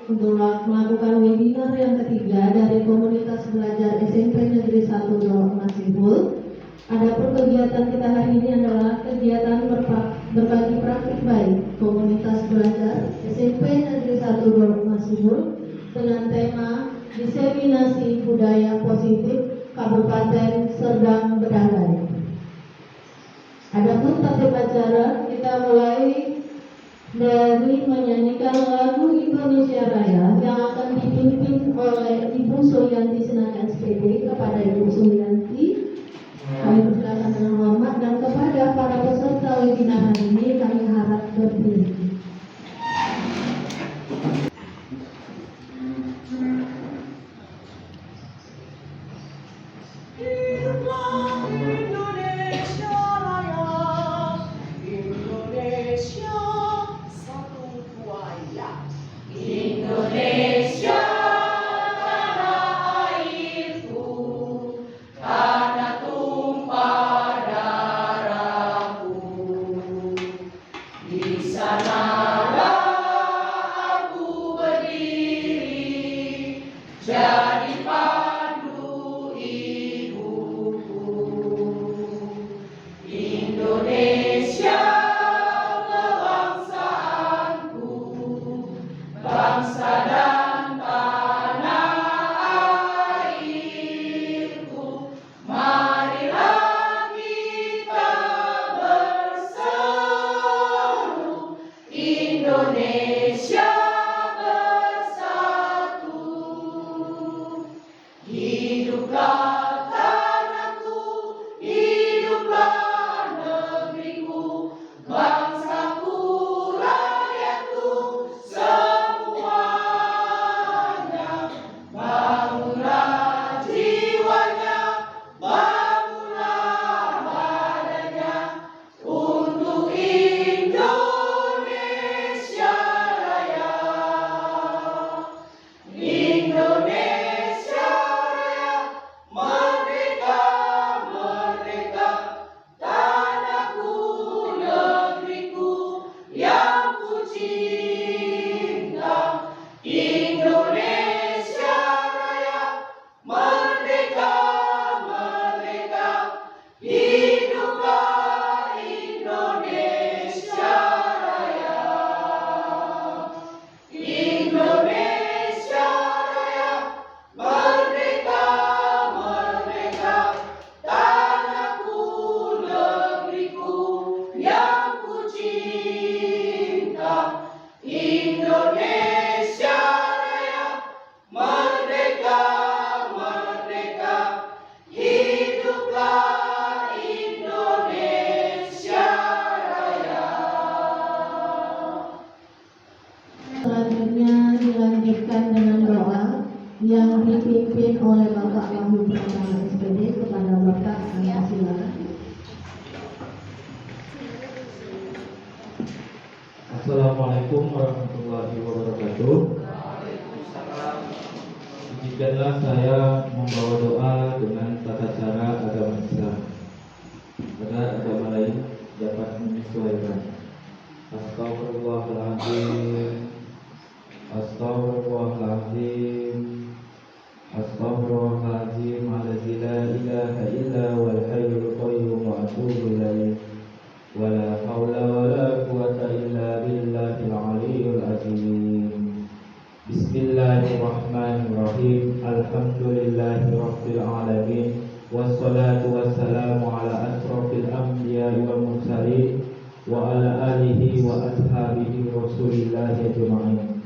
Untuk melakukan webinar yang ketiga dari komunitas belajar SMP Negeri 1 Dolok Masihul. Adapun kegiatan kita hari ini adalah kegiatan berbagi praktik baik komunitas belajar SMP Negeri 1 Dolok Masihul dengan tema diseminasi budaya positif Kabupaten Serdang Bedagai. Adapun tertib acara kita mulai dari menyanyikan lagu Indonesia Raya yang akan dipimpin oleh Ibu Suryanti Senakan SPD. Kepada Ibu Suryanti kami persilakan dengan hormat, dan kepada para peserta webinar hari ini kami harap berdiri. Selanjutnya dilanjutkan dengan doa yang dipimpin oleh Bapak Wahyu Pratama SPD. Kepada Bapak, saya silakan. Assalamualaikum warahmatullahi wabarakatuh. Izinkanlah saya membawa doa dengan tata cara agama Islam agar agama lain dapat menyesuaikan. Astagfirullahaladzim, Astagfirullahaladzim, Astagfirullahaladzim, Alladzi la ilaha illa wal hayyul qayyum wa atubu ilaih. Wala haula wala quwwata illa billahil aliyyil azim. Bismillahirrahmanirrahim. Alhamdulillahi rabbil alamin. Wassalatu wassalamu ala asrofil anbiya'i wal mursalin wa ala alihi wa ashabihi rasulillahi ajma'in.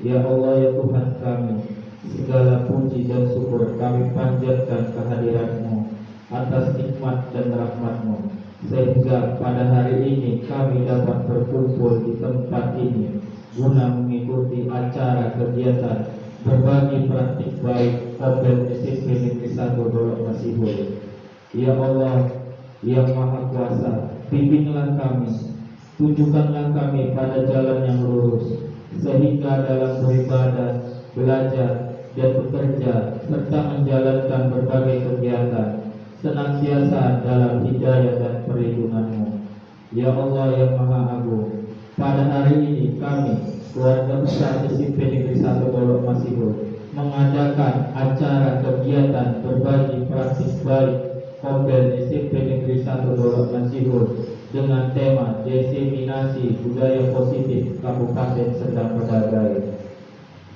Ya Allah, ya Tuhan kami, segala puji dan syukur kami panjatkan kehadirat-Mu atas nikmat dan rahmat-Mu, sehingga pada hari ini kami dapat berkumpul di tempat ini guna mengikuti acara kegiatan berbagi praktik baik Open SMP Negeri 1 Dolok Masihul. Ya Allah yang Maha Kuasa, bimbinglah kami, tunjukkanlah kami pada jalan yang lurus, sehingga dalam beribadah, belajar, dan bekerja serta menjalankan berbagai kegiatan senantiasa dalam hidayah dan perlindungan-Mu. Ya Allah yang Maha Agung, pada hari ini kami, keluarga besar SMP Negeri 1 Dolok Masihul, mengadakan acara kegiatan berbagi praktis baik Kombel SMP Negeri 1 Dolok Masihul dengan tema diseminasi budaya positif Kabupaten Serdang Bedagai.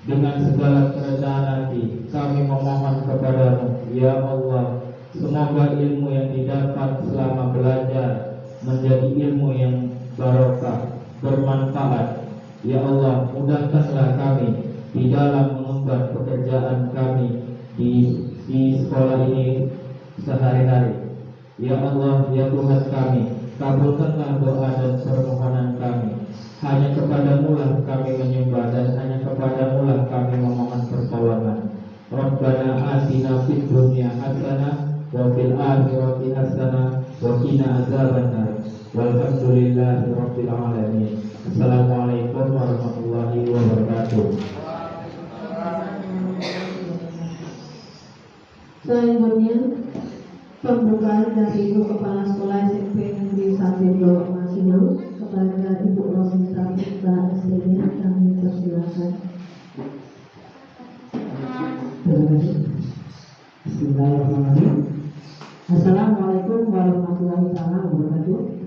Dengan segala kerendahan hati kami memohon kepadamu, ya Allah, semoga ilmu yang didapat selama belajar menjadi ilmu yang barokah, bermanfaat. Ya Allah, mudahkanlah kami di dalam mengemban pekerjaan kami di sekolah ini sehari-hari. Ya Allah, ya Tuhan kami, kabulkanlah doa dan permohonan kami. Hanya kepadamu lah kami menyembah dan hanya kepadamu lah kami memohon pertolongan. Rabbana atina fid dunya hasanah wa fil akhirati hasanah wa qina azabannar. Walhamdulillahi rabbil alamin. Assalamualaikum warahmatullahi wabarakatuh. Selanjutnya, pembukaan dari Ibu Kepala Sekolah SMP Negeri 1 Dolok Masihul kepada Ibu Rosinta Putra SD-nya, kami persilakan. Terima kasih. Bismillahirrahmanirrahim. Assalamualaikum warahmatullahi wabarakatuh.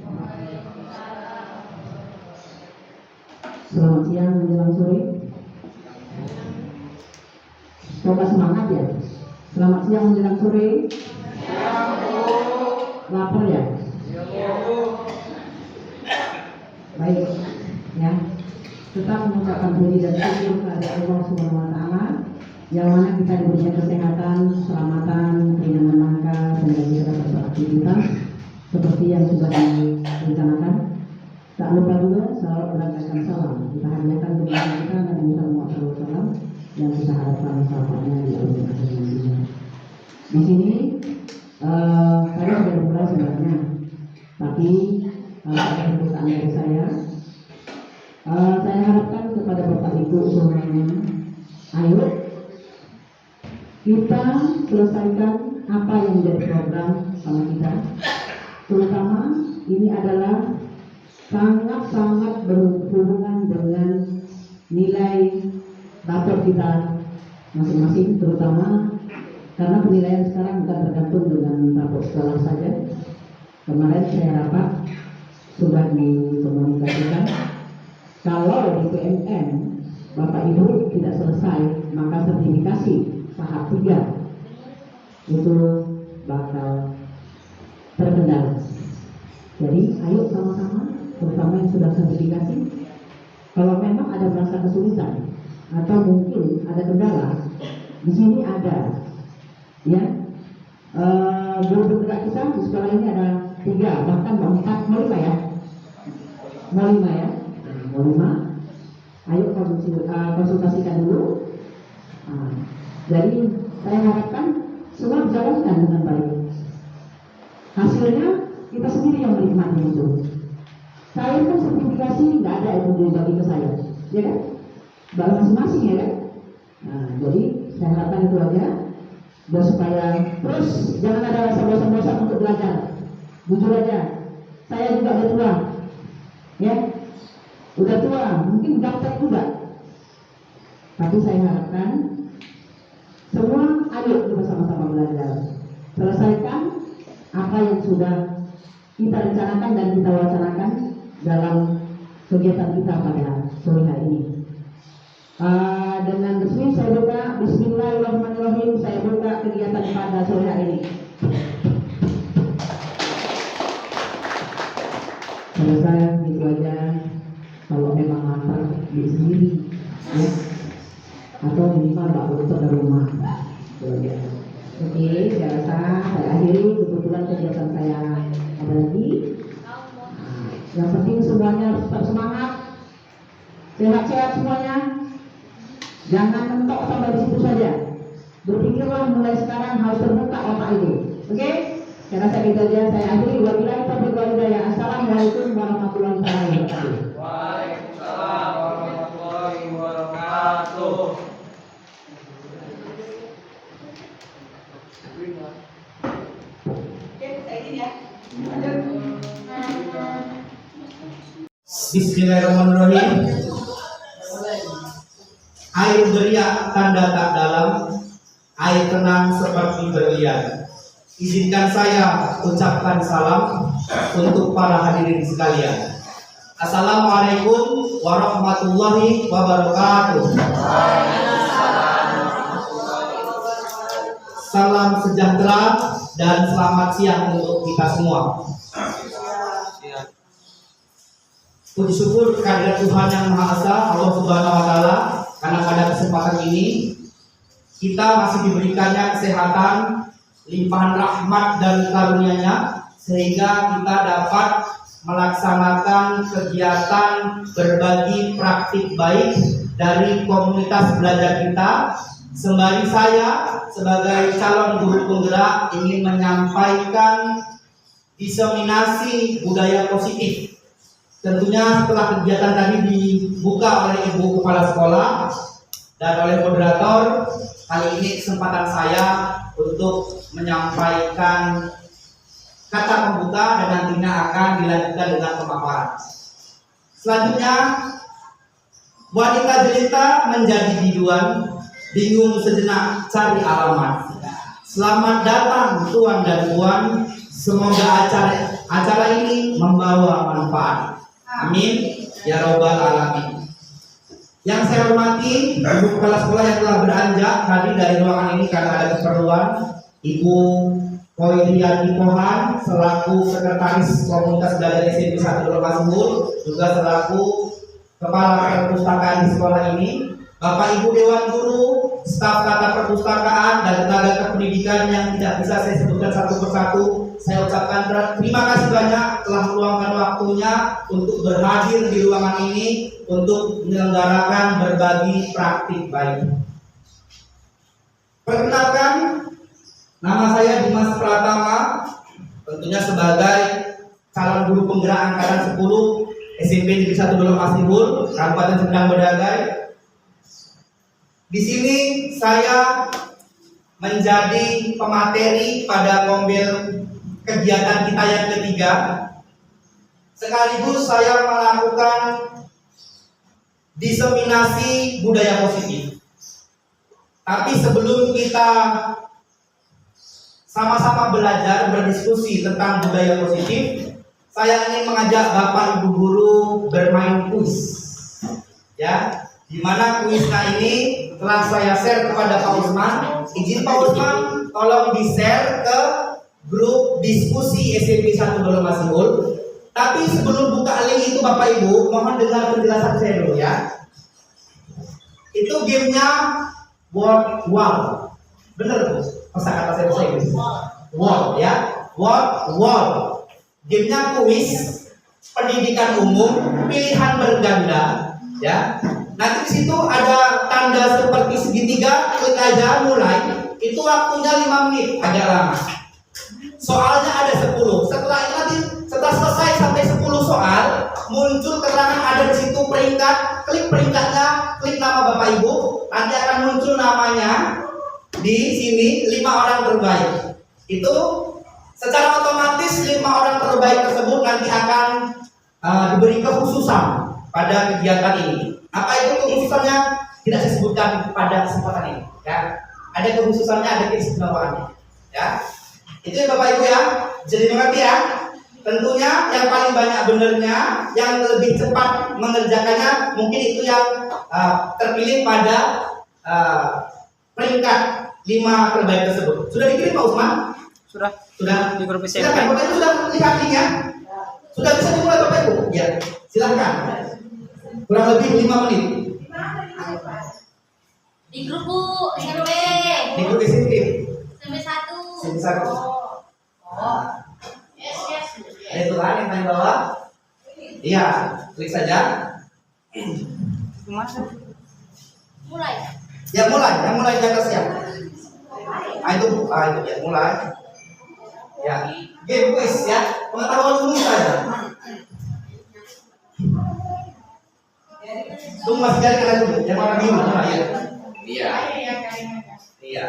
Selamat siang menjelang sore. Coba semangat ya. Selamat siang menjelang sore. Lapar ya? Baik, ya. Tetap mengucapkan puji dan syukur kepada Allah Subhanahu wa taala yang mana kita diberikan kesehatan, keselamatan, keringanan langkah sehingga bisa dapat beraktivitas seperti yang sudah direncanakan. Tak lupa juga selalu berangkatkan salam kita hadiahkan kepada kita Nabi Muhammad SAW yang kita harapkan syafaatnya di akhir nantinya. Di sini tadi sudah dimulai sebenarnya, tapi ada permintaan dari saya harapkan kepada Bapak Ibu semuanya, ayo kita selesaikan apa yang menjadi program sama kita. Terutama ini adalah sangat-sangat berhubungan dengan nilai rapor kita masing-masing, terutama karena penilaian sekarang bukan tergantung dengan rapor sekolah saja. Kemarin saya rapat sudah dikomunikasikan kalau di PMN Bapak Ibu tidak selesai, maka sertifikasi tahap 3 itu bakal terkendala. Jadi ayo sama-sama, terutama yang sudah sertifikasi, kalau memang ada merasa kesulitan atau mungkin ada kendala, di sini ada, ya, guru bergerak kita di sekolah ini ada 3, bahkan 4, mau 5 ya, mau 5. Ayo konsultasikan dulu. Jadi saya harapkan semua dijalankan dengan baik. Hasilnya kita sendiri yang menikmati itu. Saya kan sertifikasi nggak ada yang dibagi ke saya, ya kan? Bagi masing-masing ya kan? Nah, jadi saya harapkan itu aja, biar supaya terus jangan ada rasa bosan-bosan untuk belajar. Jujur aja, saya juga udah tua, ya, udah tua, mungkin gaptek juga. Tapi saya harapkan semua ayo kita sama-sama belajar, selesaikan apa yang sudah kita rencanakan dan kita wacanakan dalam kegiatan kita pada sore hari ini. Dengan resmi saya buka, Bismillahirrahmanirrahim, saya buka kegiatan pada sore hari ini. Selesai itu aja. Kalau memang lapar di sendiri, ya, atau minimal Pak Dokter dari rumah. Oke, saya rasa saya akhiri kebetulan kegiatan saya ada lagi. Yang penting semuanya harus tetap semangat, sehat-sehat semuanya. Jangan mentok sampai di situ saja. Berpikirlah mulai sekarang harus terbuka otak itu. Oke? Saya rasa itu aja. Saya akhiri. Wabillahi taufiq wal hidayah. Assalamualaikum warahmatullahi wabarakatuh. Waalaikumsalam warahmatullahi wabarakatuh. Oke, saya izin ya. Lanjut. Bismillahirrahmanirrahim. Air beriak tanda tak dalam, air tenang seperti berlian. Izinkan saya ucapkan salam untuk para hadirin sekalian. Assalamualaikum warahmatullahi wabarakatuh. Salam sejahtera dan selamat siang untuk kita semua. Puji syukur kehadirat Tuhan Yang Maha Esa, Allah Subhanahu wa Ta'ala, karena pada kesempatan ini kita masih diberikannya kesehatan, limpahan rahmat dan karunia-Nya, sehingga kita dapat melaksanakan kegiatan berbagi praktik baik dari komunitas belajar kita. Sembari saya sebagai calon guru penggerak ingin menyampaikan diseminasi budaya positif. Tentunya setelah kegiatan tadi dibuka oleh Ibu Kepala Sekolah dan oleh moderator, kali ini kesempatan saya untuk menyampaikan kata pembuka dan nantinya akan dilanjutkan dengan pemaparan. Selanjutnya, wanita jelita menjadi biduan, bingung sejenak cari alamat. Selamat datang Tuan dan Puan, semoga acara ini membawa manfaat. Amin ya robbal alamin. Yang saya hormati Ibu Kepala Sekolah yang telah beranjak tadi dari ruangan ini karena ada keperluan, Ibu Koiriati Pohan selaku Sekretaris Komunitas Belajar SMP 1 Masmur, juga selaku Kepala Perpustakaan di sekolah ini, Bapak Ibu Dewan Guru, staf tata perpustakaan dan tenaga kependidikan yang tidak bisa saya sebutkan satu persatu, saya ucapkan terima kasih banyak telah meluangkan waktunya untuk berhadir di ruangan ini untuk menyelenggarakan berbagi praktik baik. Perkenalkan, nama saya Dimas Pratama, tentunya sebagai calon guru penggerak angkatan 10 SMP Negeri 1 Dolok Masihul, Kabupaten Sendang Bedagai. Di sini saya menjadi pemateri pada mobil kegiatan kita yang ketiga. Sekaligus saya melakukan diseminasi budaya positif. Tapi sebelum kita sama-sama belajar berdiskusi tentang budaya positif, saya ingin mengajak Bapak Ibu guru bermain kuis. Ya, di mana kuisnya ini telah saya share kepada Pak Usman. Izin Pak Usman, tolong di-share ke grup diskusi SMP 1 Dolok Masihul. Tapi sebelum buka link itu Bapak Ibu, mohon dengar penjelasan saya dulu ya. Itu gamenya wall. Bener tuh kosakata saya bahasa Inggris. Wall ya. Wall. Gamenya kuis pendidikan umum, pilihan berganda ya. Nanti di situ ada tanda seperti segitiga, klik aja mulai. Itu waktunya 5 menit, agak lama. Soalnya ada 10. Setelah itu nanti setelah selesai sampai 10 soal, muncul keterangan ada di situ peringkat. Klik peringkatnya, klik nama Bapak Ibu, nanti akan muncul namanya di sini 5 orang terbaik. Itu secara otomatis 5 orang terbaik tersebut nanti akan diberi kekhususan pada kegiatan ini. Apa itu kekhususannya? Tidak saya sebutkan pada kesempatan ini. Ya, ada kekhususannya, ada keistimewaannya. Ya, itu ya Bapak Ibu ya. Jadi mengerti ya. Tentunya yang paling banyak benernya, yang lebih cepat mengerjakannya, mungkin itu yang terpilih pada peringkat 5 terbaik tersebut. Sudah dikirim Pak Usman? Sudah di grup SMP. Silakan, Bapak Ibu sudah lihat linknya? Sudah bisa dimulai Bapak Ibu? Ya, silakan. Kurang lebih 5 menit. Di grup SMP. Di grup SMP. SMP 1. SMP 1. Yes. Ada itu kan yang paling bawah? Iya, klik saja. Mulai. Ya mulai di atas ya. Itu ya mulai. Ya, game quiz ya, pengetahuan umum saja. Tunggu masih cari kalian dulu, yang warna biru mana ya? Iya.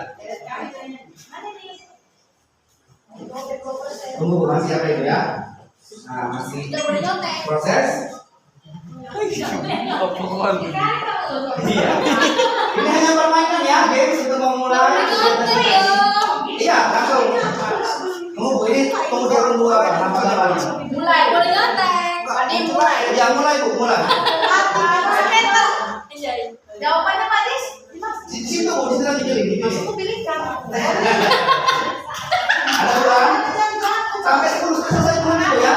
Tunggu masih apa itu ya? Nah, masih proses. Pokoknya. Iya. Ini hanya permainan ya, guys, untuk memulai. Iya, langsung. Ini tunggu dua apa? Mulai, boleh nyontek. Padi mulai. Ya mulai Bu, mulai. Jawabannya Pak Dis. Di situ Bu, di sana dipilih. Aku pilih kamu. Ada ulang. Sampai 10 selesai dulu Bu ya.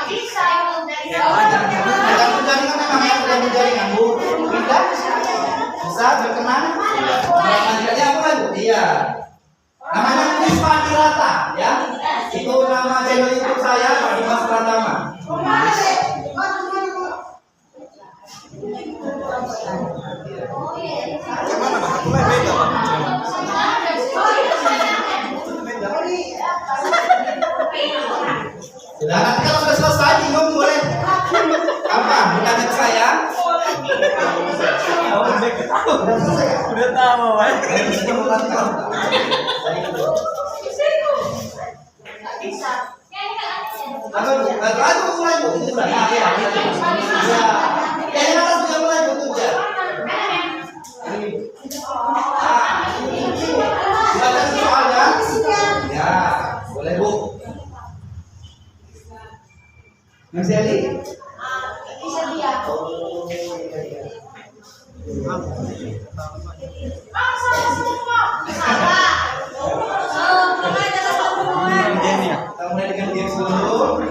Bisa dari Tergantung jaringan memang ya, tergantung jaringan Bu. Tidak? Bisa berkenan? Jaringannya mulai Bu. Iya. Namanya Puspa Dirata ya. Itu nama channel YouTube saya Pak Dimas Pratama. Sudah, nanti kalau sudah selesai bingung boleh apa? Bertanya ke saya. Sudah selesai ya? Udah tahu, Pak. Lalu mulai Bu, itu sudah. Ya. Yang atas sudah mulai Bu, itu ya. Sudah ada soalnya? Ya, boleh Bu. Mas Ali? Bisa dia. Kita mulai dengan games dulu.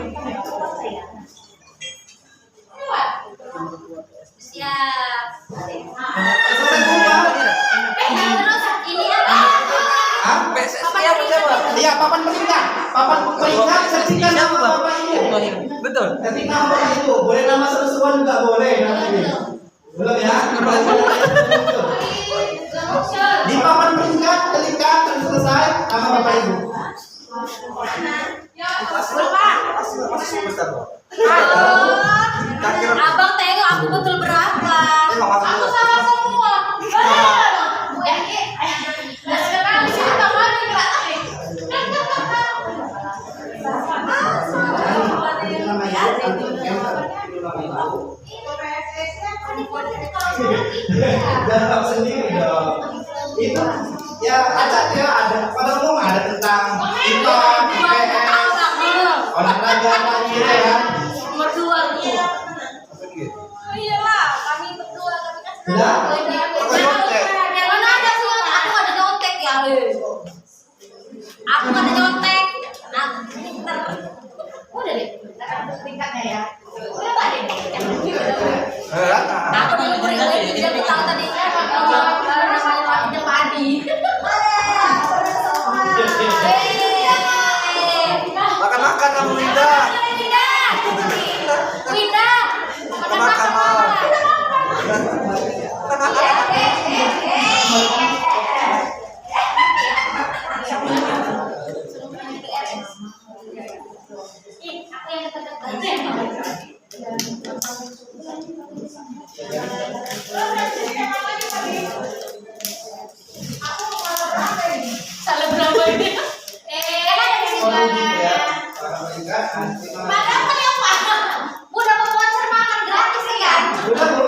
Siap. Selesai semua. Terus ini apa? Hah? Iya, papan peringkat. Papan peringkat ketika nama Bapak Ibu. Betul. Ketika nama itu, boleh nama seruan juga boleh nanti. Belum ya? Di papan peringkat ketika selesai nama Bapak Ibu. Abang tengok aku betul berapa? Aku salah semua. Sekarang di sini tangan gerak. Jawab sendiri dong. Itu ya ada pada umum ada tentang IPA, IPS, olahraga lagi ya. Nomor 2 tuh. Iyalah, kami berdua kami kan Sudah? mana ada sih aku ada nyontek ya. Aku ada nyontek. Nah, udah deh. Tingkatnya ya. Udah Pak deh. Aku dulu beri tidak tahu tadi. Namanya Pak Adi. Makan-makan kamu Linda. Winda. Makan-makan. Salah berapa ini? Ada di sini. Padahal kalian Pak, udah mau voucher makan gratis ya kan? Sudah Bu.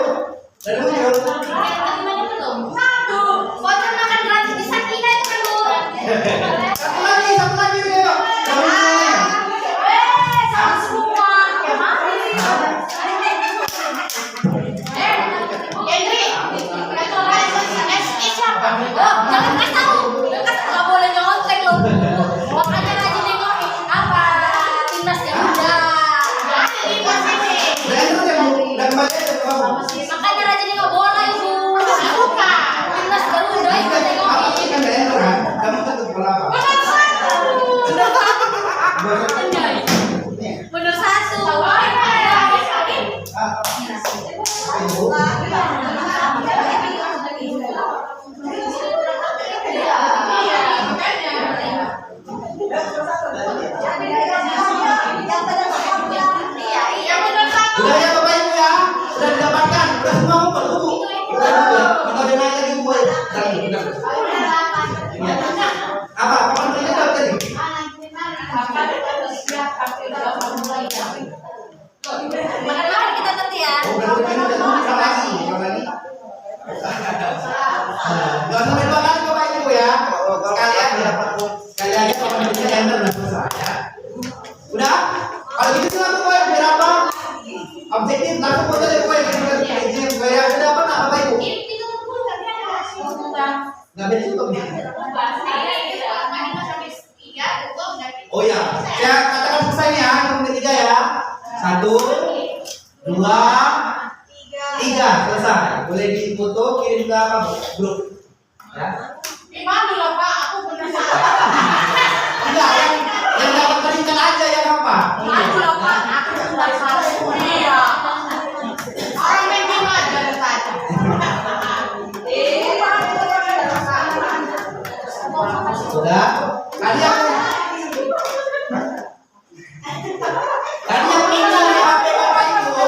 Dan muncul. Gimana belum? Satu, voucher makan gratis di Sakina itu kan Bu. Satu lagi Rio. Sama semua. Hendri, siapa? Jangan kasih tahu, nggak boleh nyontek loh. Makanya rajin nengok apa timnas Garuda. Timnas ini. Dan baca kamu. Makanya rajin nengok bola ibu. Bukan. Timnas Garuda ibu nengokin. Kan Dendro kan? Kamu tetap berapa? Bener satu. Iya bener satu. Sudah ya Bapak Ibu ya? Sudah didapatkan? Sudah semua ngumpul Bu? Kita udah naik lagi Bu. Ya. Apa? Papan peringkat apa tadi? Makan-makan kita nanti ya. Oh, berarti objektif langsung foto deh gue ini gue ya sudah apa nggak Bapak Ibu? Ini tuh nggak ada. Nggak beda tutup ya? Oh ya, saya katakan selesai nih ya, yang ketiga ya. 1, 2, 3, selesai. Boleh difoto kirim ke grup. Ya. Enggak, yang dapat keringkan aja ya apa? Sudah. Tadi yang muncul di HP Bapak Ibu,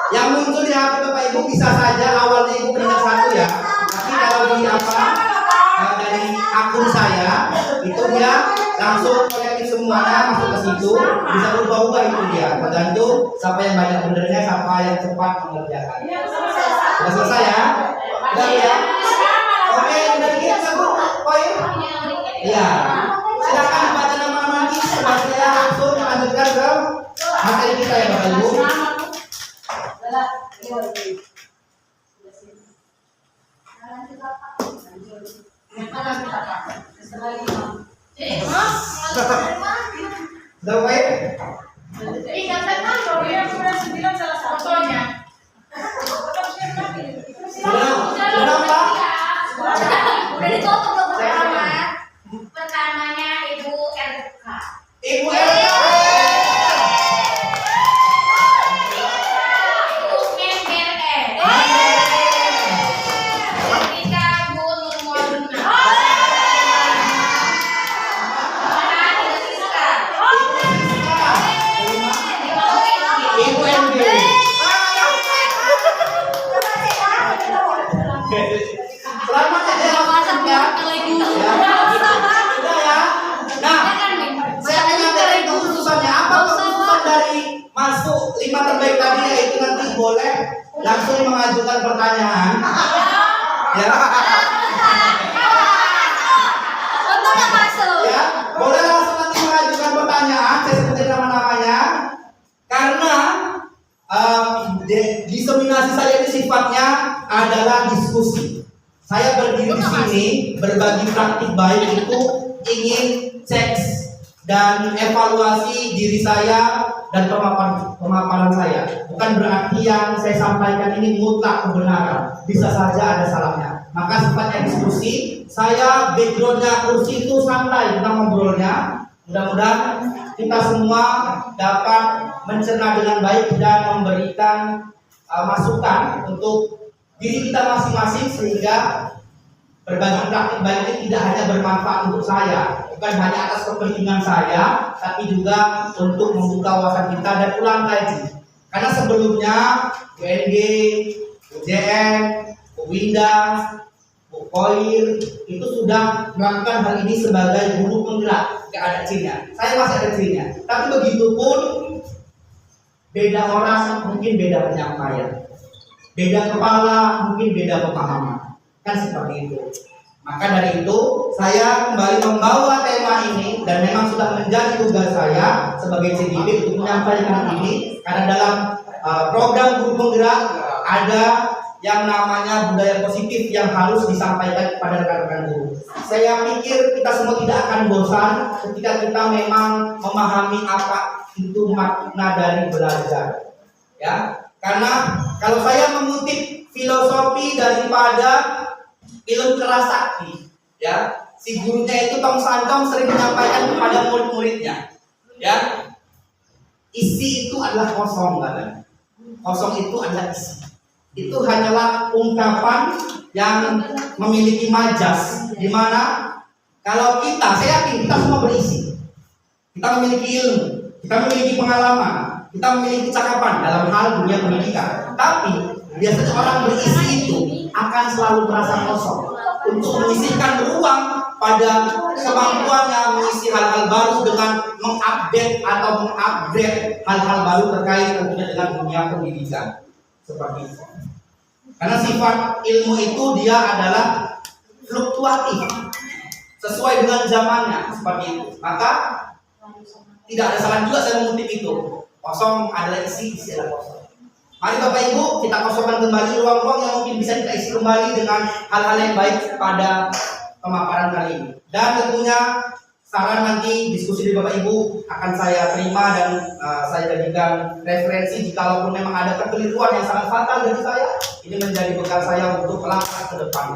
yang muncul di HP Bapak Ibu bisa saja awalnya Ibu peringkat 1 ya. Tapi kalau di dari akun saya itu dia langsung kolektif semuanya masuk ke situ, bisa berubah-ubah itu dia, tergantung siapa yang banyak benernya, siapa yang cepat mengerjakan. Sudah selesai ya? Sudah ya? Oke, udah dikit satu poin. Iya. Silakan baca nama-nama nanti setelah saya langsung melanjutkan ke materi kita ya Bapak Ibu. Sudah baik? Sudah Pak? Udah ditutup belum pertama? Pertamanya Ibu RK. Ibu RK. Ibu MRE. Ketika Bu Nurmoruna. Ibu MB. Selamat ya ya. Sudah ya. Nah, saya akan nyatakan keputusannya. Apa keputusan dari masuk 5 terbaik tadi, yaitu nanti boleh langsung mengajukan pertanyaan. Ya. Ya, boleh langsung nanti mengajukan pertanyaan. Saya sebutin nama-namanya. Karena diseminasi saya ini sifatnya adalah diskusi. Saya berdiri di sini berbagi praktik baik itu ingin cek dan evaluasi diri saya dan pemaparan saya. Bukan berarti yang saya sampaikan ini mutlak kebenaran. Bisa saja ada salahnya. Maka sifatnya diskusi. Saya backgroundnya kursi itu santai kita ngobrolnya. Mudah-mudahan kita semua dapat mencerna dengan baik dan memberikan masukan untuk diri kita masing-masing sehingga berbagi praktik baik ini tidak hanya bermanfaat untuk saya, bukan hanya atas kepentingan saya, tapi juga untuk membuka wawasan kita dan ulang kaji. Karena sebelumnya UNG, UJN, Winda, Koir itu sudah melakukan hal ini sebagai guru penggerak, gak ada cirinya. Saya masih ada cirinya. Tapi begitu pun beda orang mungkin beda penyampaian, beda kepala mungkin beda pemahaman, kan seperti itu. Maka dari itu saya kembali membawa tema ini dan memang sudah menjadi tugas saya sebagai CDB untuk menyampaikan ini karena dalam program guru penggerak ada yang namanya budaya positif yang harus disampaikan kepada rekan-rekan guru. Saya pikir kita semua tidak akan bosan ketika kita memang memahami apa itu makna dari belajar. Ya, karena kalau saya mengutip filosofi daripada film Kerasakti, ya, si gurunya itu Tong Santong sering menyampaikan kepada murid-muridnya, ya, isi itu adalah kosong, kan? Kosong itu adalah isi. Itu hanyalah ungkapan yang memiliki majas, di mana kalau kita, saya yakin kita semua berisi, kita memiliki ilmu, kita memiliki pengalaman, kita memiliki cakapan dalam hal dunia pendidikan. Tapi biasanya orang berisi itu akan selalu merasa kosong untuk mengisikan ruang pada kemampuannya mengisi hal-hal baru dengan mengupdate atau mengupgrade hal-hal baru terkait tentunya dengan dunia pendidikan. Seperti itu. Karena sifat ilmu itu dia adalah fluktuatif sesuai dengan zamannya seperti itu. Maka tidak ada salah juga saya mengutip itu. Kosong adalah isi adalah kosong. Mari Bapak Ibu kita kosongkan kembali ruang-ruang yang mungkin bisa kita isi kembali dengan hal-hal yang baik pada pemaparan kali ini. Dan tentunya saran nanti diskusi dari Bapak Ibu akan saya terima dan saya jadikan referensi jikalau memang ada kekeliruan yang sangat fatal dari saya, ini menjadi bekal saya untuk melangkah ke depan.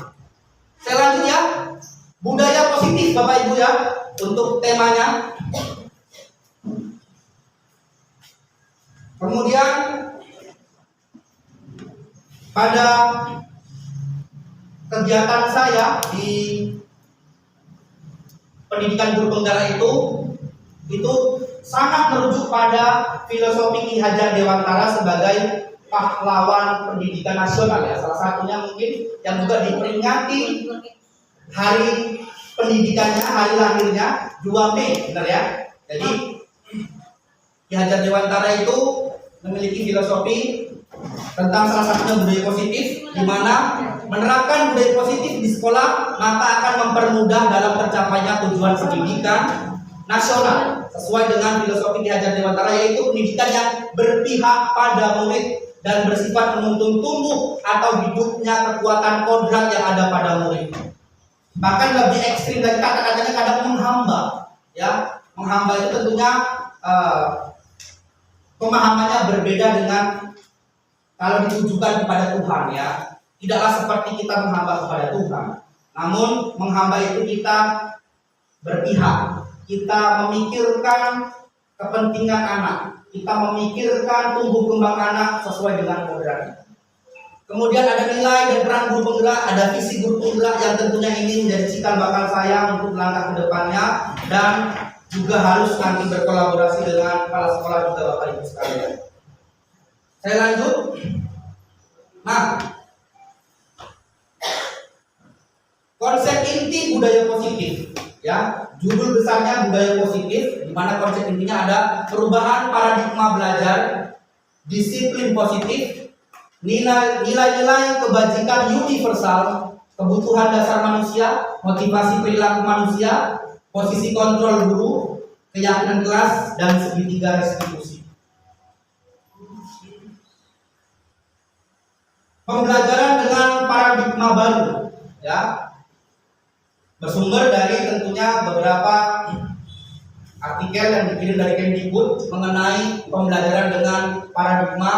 Saya lanjut ya, budaya positif Bapak Ibu ya untuk temanya. Kemudian pada kegiatan saya di pendidikan guru penggerak itu sangat merujuk pada filosofi Ki Hajar Dewantara sebagai pahlawan pendidikan nasional ya. Salah satunya mungkin yang juga diperingati hari pendidikannya, hari lahirnya 2 Mei, benar ya. Jadi Ki Hajar Dewantara itu memiliki filosofi tentang salah satunya budaya positif, di mana menerapkan budaya positif di sekolah maka akan mempermudah dalam tercapainya tujuan pendidikan nasional sesuai dengan filosofi Ki Hajar Dewantara, yaitu pendidikan yang berpihak pada murid dan bersifat menuntun tumbuh atau hidupnya kekuatan kodrat yang ada pada murid. Bahkan lebih ekstrim dari kata-katanya kadang menghamba, ya. Menghamba itu tentunya pemahamannya berbeda dengan kalau ditujukan kepada Tuhan ya. Tidaklah seperti kita menghamba kepada Tuhan, namun menghamba itu kita berpihak, kita memikirkan kepentingan anak, kita memikirkan tumbuh kembang anak sesuai dengan kodratnya. Kemudian ada nilai dan peran guru penggerak, ada visi guru penggerak yang tentunya ini menjadi cikal bakal saya untuk melangkah ke depannya, dan juga harus nanti berkolaborasi dengan kepala sekolah juga Bapak Ibu sekalian. Saya lanjut. Nah, konsep inti budaya positif, ya, judul besarnya budaya positif, di mana konsep intinya ada perubahan paradigma belajar, disiplin positif, nilai-nilai kebajikan universal, kebutuhan dasar manusia, motivasi perilaku manusia, posisi kontrol guru, keyakinan kelas, dan segitiga restitusi. Pembelajaran dengan paradigma baru, ya, bersumber dari tentunya beberapa artikel yang dikirim dari Kemdikbud mengenai pembelajaran dengan paradigma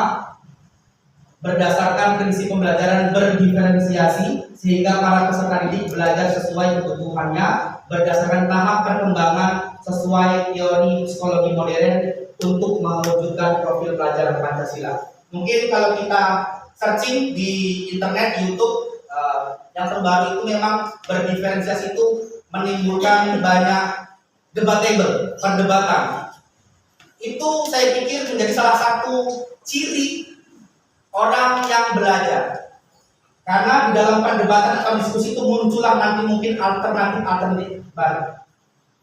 berdasarkan prinsip pembelajaran berdiferensiasi, sehingga para peserta didik belajar sesuai kebutuhannya berdasarkan tahap perkembangan sesuai teori psikologi modern untuk mewujudkan profil pelajar Pancasila. Mungkin kalau kita searching di internet, YouTube, yang terbaru itu memang berdiferensiasi itu menimbulkan banyak debatable, perdebatan. Itu saya pikir menjadi salah satu ciri orang yang belajar. Karena di dalam perdebatan atau diskusi itu muncullah nanti mungkin alternatif baru.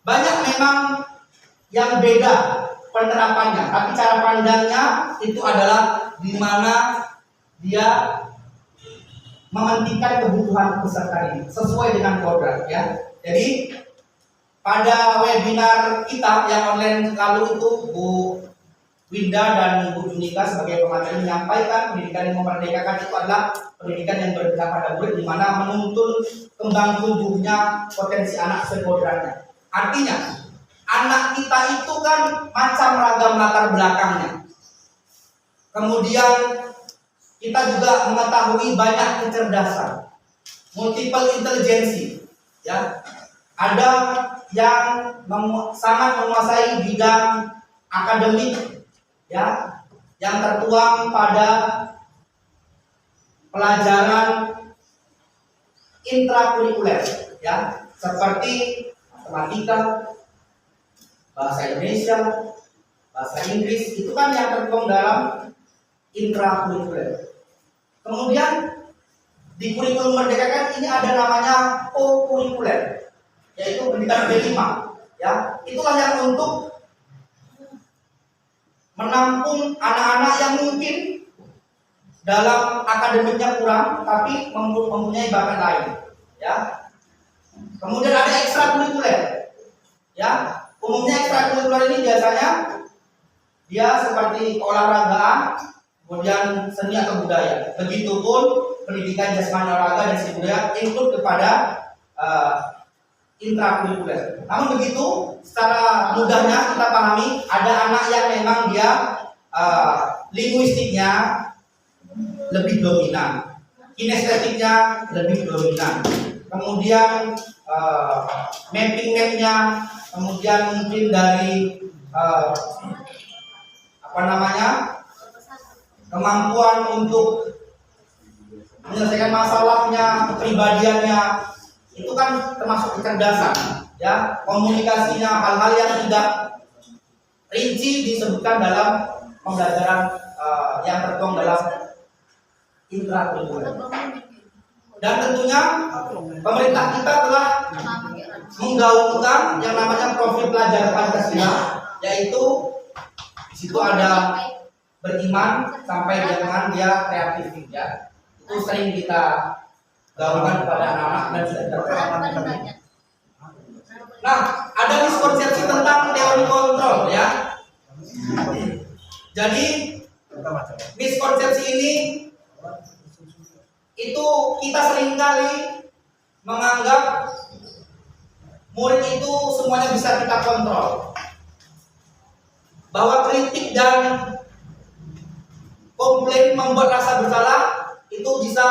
Banyak memang yang beda penerapannya, tapi cara pandangnya itu adalah di mana dia mementingkan kebutuhan peserta ini sesuai dengan kodrat ya. Jadi pada webinar kita yang online lalu itu Bu Winda dan Ibu Junika sebagai pemateri menyampaikan pendidikan yang memerdekakan itu adalah pendidikan yang berpihak pada murid, di mana menuntun kembang tumbuhnya potensi anak sekodratnya. Artinya anak kita itu kan macam ragam latar belakangnya. Kemudian kita juga mengetahui banyak kecerdasan, multiple intelijensi, ya. Ada yang sangat menguasai bidang akademik, ya, yang tertuang pada pelajaran intrakurikuler, ya, seperti matematika, bahasa Indonesia, bahasa Inggris, itu kan yang tertuang dalam intrakurikuler. Kemudian di kurikulum Merdeka kan ini ada namanya co-kurikuler, yaitu pendidikan B5, ya. Itulah yang untuk menampung anak-anak yang mungkin dalam akademiknya kurang tapi mempunyai bakat lain, ya. Kemudian ada ekstrakurikuler, ya. Umumnya ekstrakurikuler ini biasanya dia seperti keolahragaan, kemudian seni atau budaya. Begitupun pendidikan jasmani olahraga dan seni budaya ikut kepada intrakurikuler. Namun begitu, secara mudahnya kita pahami ada anak yang memang dia linguistiknya lebih dominan, kinestetiknya lebih dominan, kemudian mapping-nya, kemudian mungkin dari kemampuan untuk menyelesaikan masalahnya, kepribadiannya, itu kan termasuk kecerdasan, ya, komunikasinya, hal-hal yang tidak rinci disebutkan dalam pembelajaran yang tertuang dalam intrakurikuler. Dan tentunya pemerintah kita telah menggaungkan yang namanya profil pelajar Pancasila, yaitu di situ ada beriman sampai dengan dia kreatif, ya. Itu sering kita gaungkan kepada anak-anak dan sudah terkenal. Nah, ada miskonsepsi tentang teori kontrol, ya. Jadi miskonsepsi ini itu kita seringkali menganggap murid itu semuanya bisa kita kontrol, bahwa kritik dan komplain membuat rasa bersalah itu bisa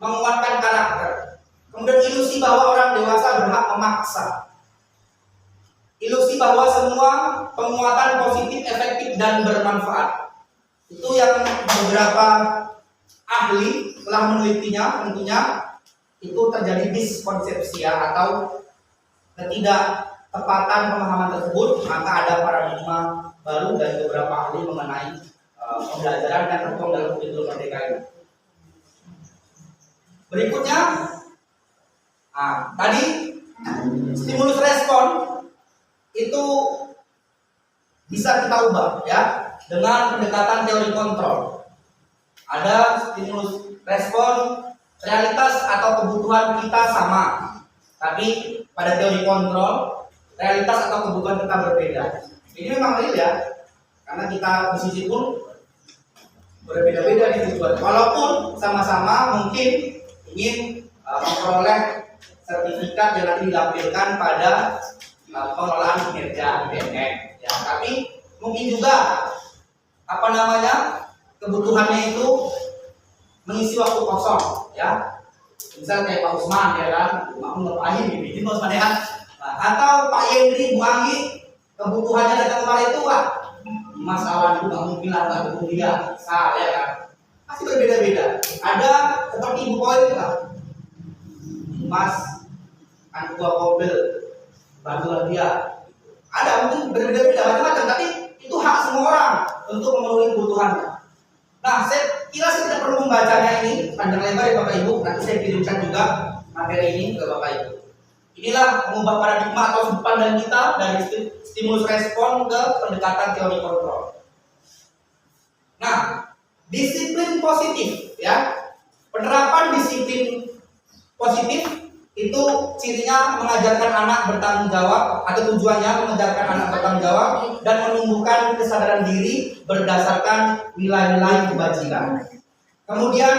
menguatkan karakter. Kemudian ilusi bahwa orang dewasa berhak memaksa, ilusi bahwa semua penguatan positif, efektif, dan bermanfaat. Itu yang beberapa ahli telah menelitinya, tentunya itu terjadi miskonsepsi, ya, atau ketidaktepatan pemahaman tersebut. Maka ada paradigma baru dari beberapa ahli mengenai pembelajaran yang tertuang dalam kurikulum Merdeka ini. Berikutnya, tadi stimulus respon itu bisa kita ubah, ya, dengan pendekatan teori kontrol. Ada stimulus respon, realitas atau kebutuhan kita sama, tapi pada teori kontrol realitas atau kebutuhan kita berbeda. Ini memang real, ya, karena kita di sisi pun berbeda-beda di tujuan. Walaupun sama-sama mungkin ingin memperoleh sertifikat yang nanti dilampirkan pada pengelolaan kinerja BNN, ya, tapi mungkin juga kebutuhannya itu mengisi waktu kosong, ya. Misal kayak Pak Usman, ya kan, mau ngapain ini Pak Usman, ya. Atau Pak Yendri, Bu Anggi, kebutuhannya datang kemarin itu, Mas Awan itu nggak mungkin lah nggak dukung dia, ya kan. Pasti berbeda-beda. Ada seperti Ibu Poin, Mas kan ketua Kombil, bantulah dia. Ada mungkin berbeda-beda macam-macam, tapi itu hak semua orang untuk memenuhi kebutuhannya. Nah, saya kira saya tidak perlu membacanya ini panjang lebar, ya Bapak Ibu. Nanti saya kirimkan juga materi ini ke Bapak Ibu. Inilah mengubah paradigma atau sudut pandang kita dari stimulus respon ke pendekatan teori kontrol. Nah, disiplin positif, ya. Penerapan disiplin positif itu cirinya mengajarkan anak bertanggung jawab, atau tujuannya mengajarkan anak bertanggung jawab dan menumbuhkan kesadaran diri berdasarkan nilai-nilai kebajikan. Kemudian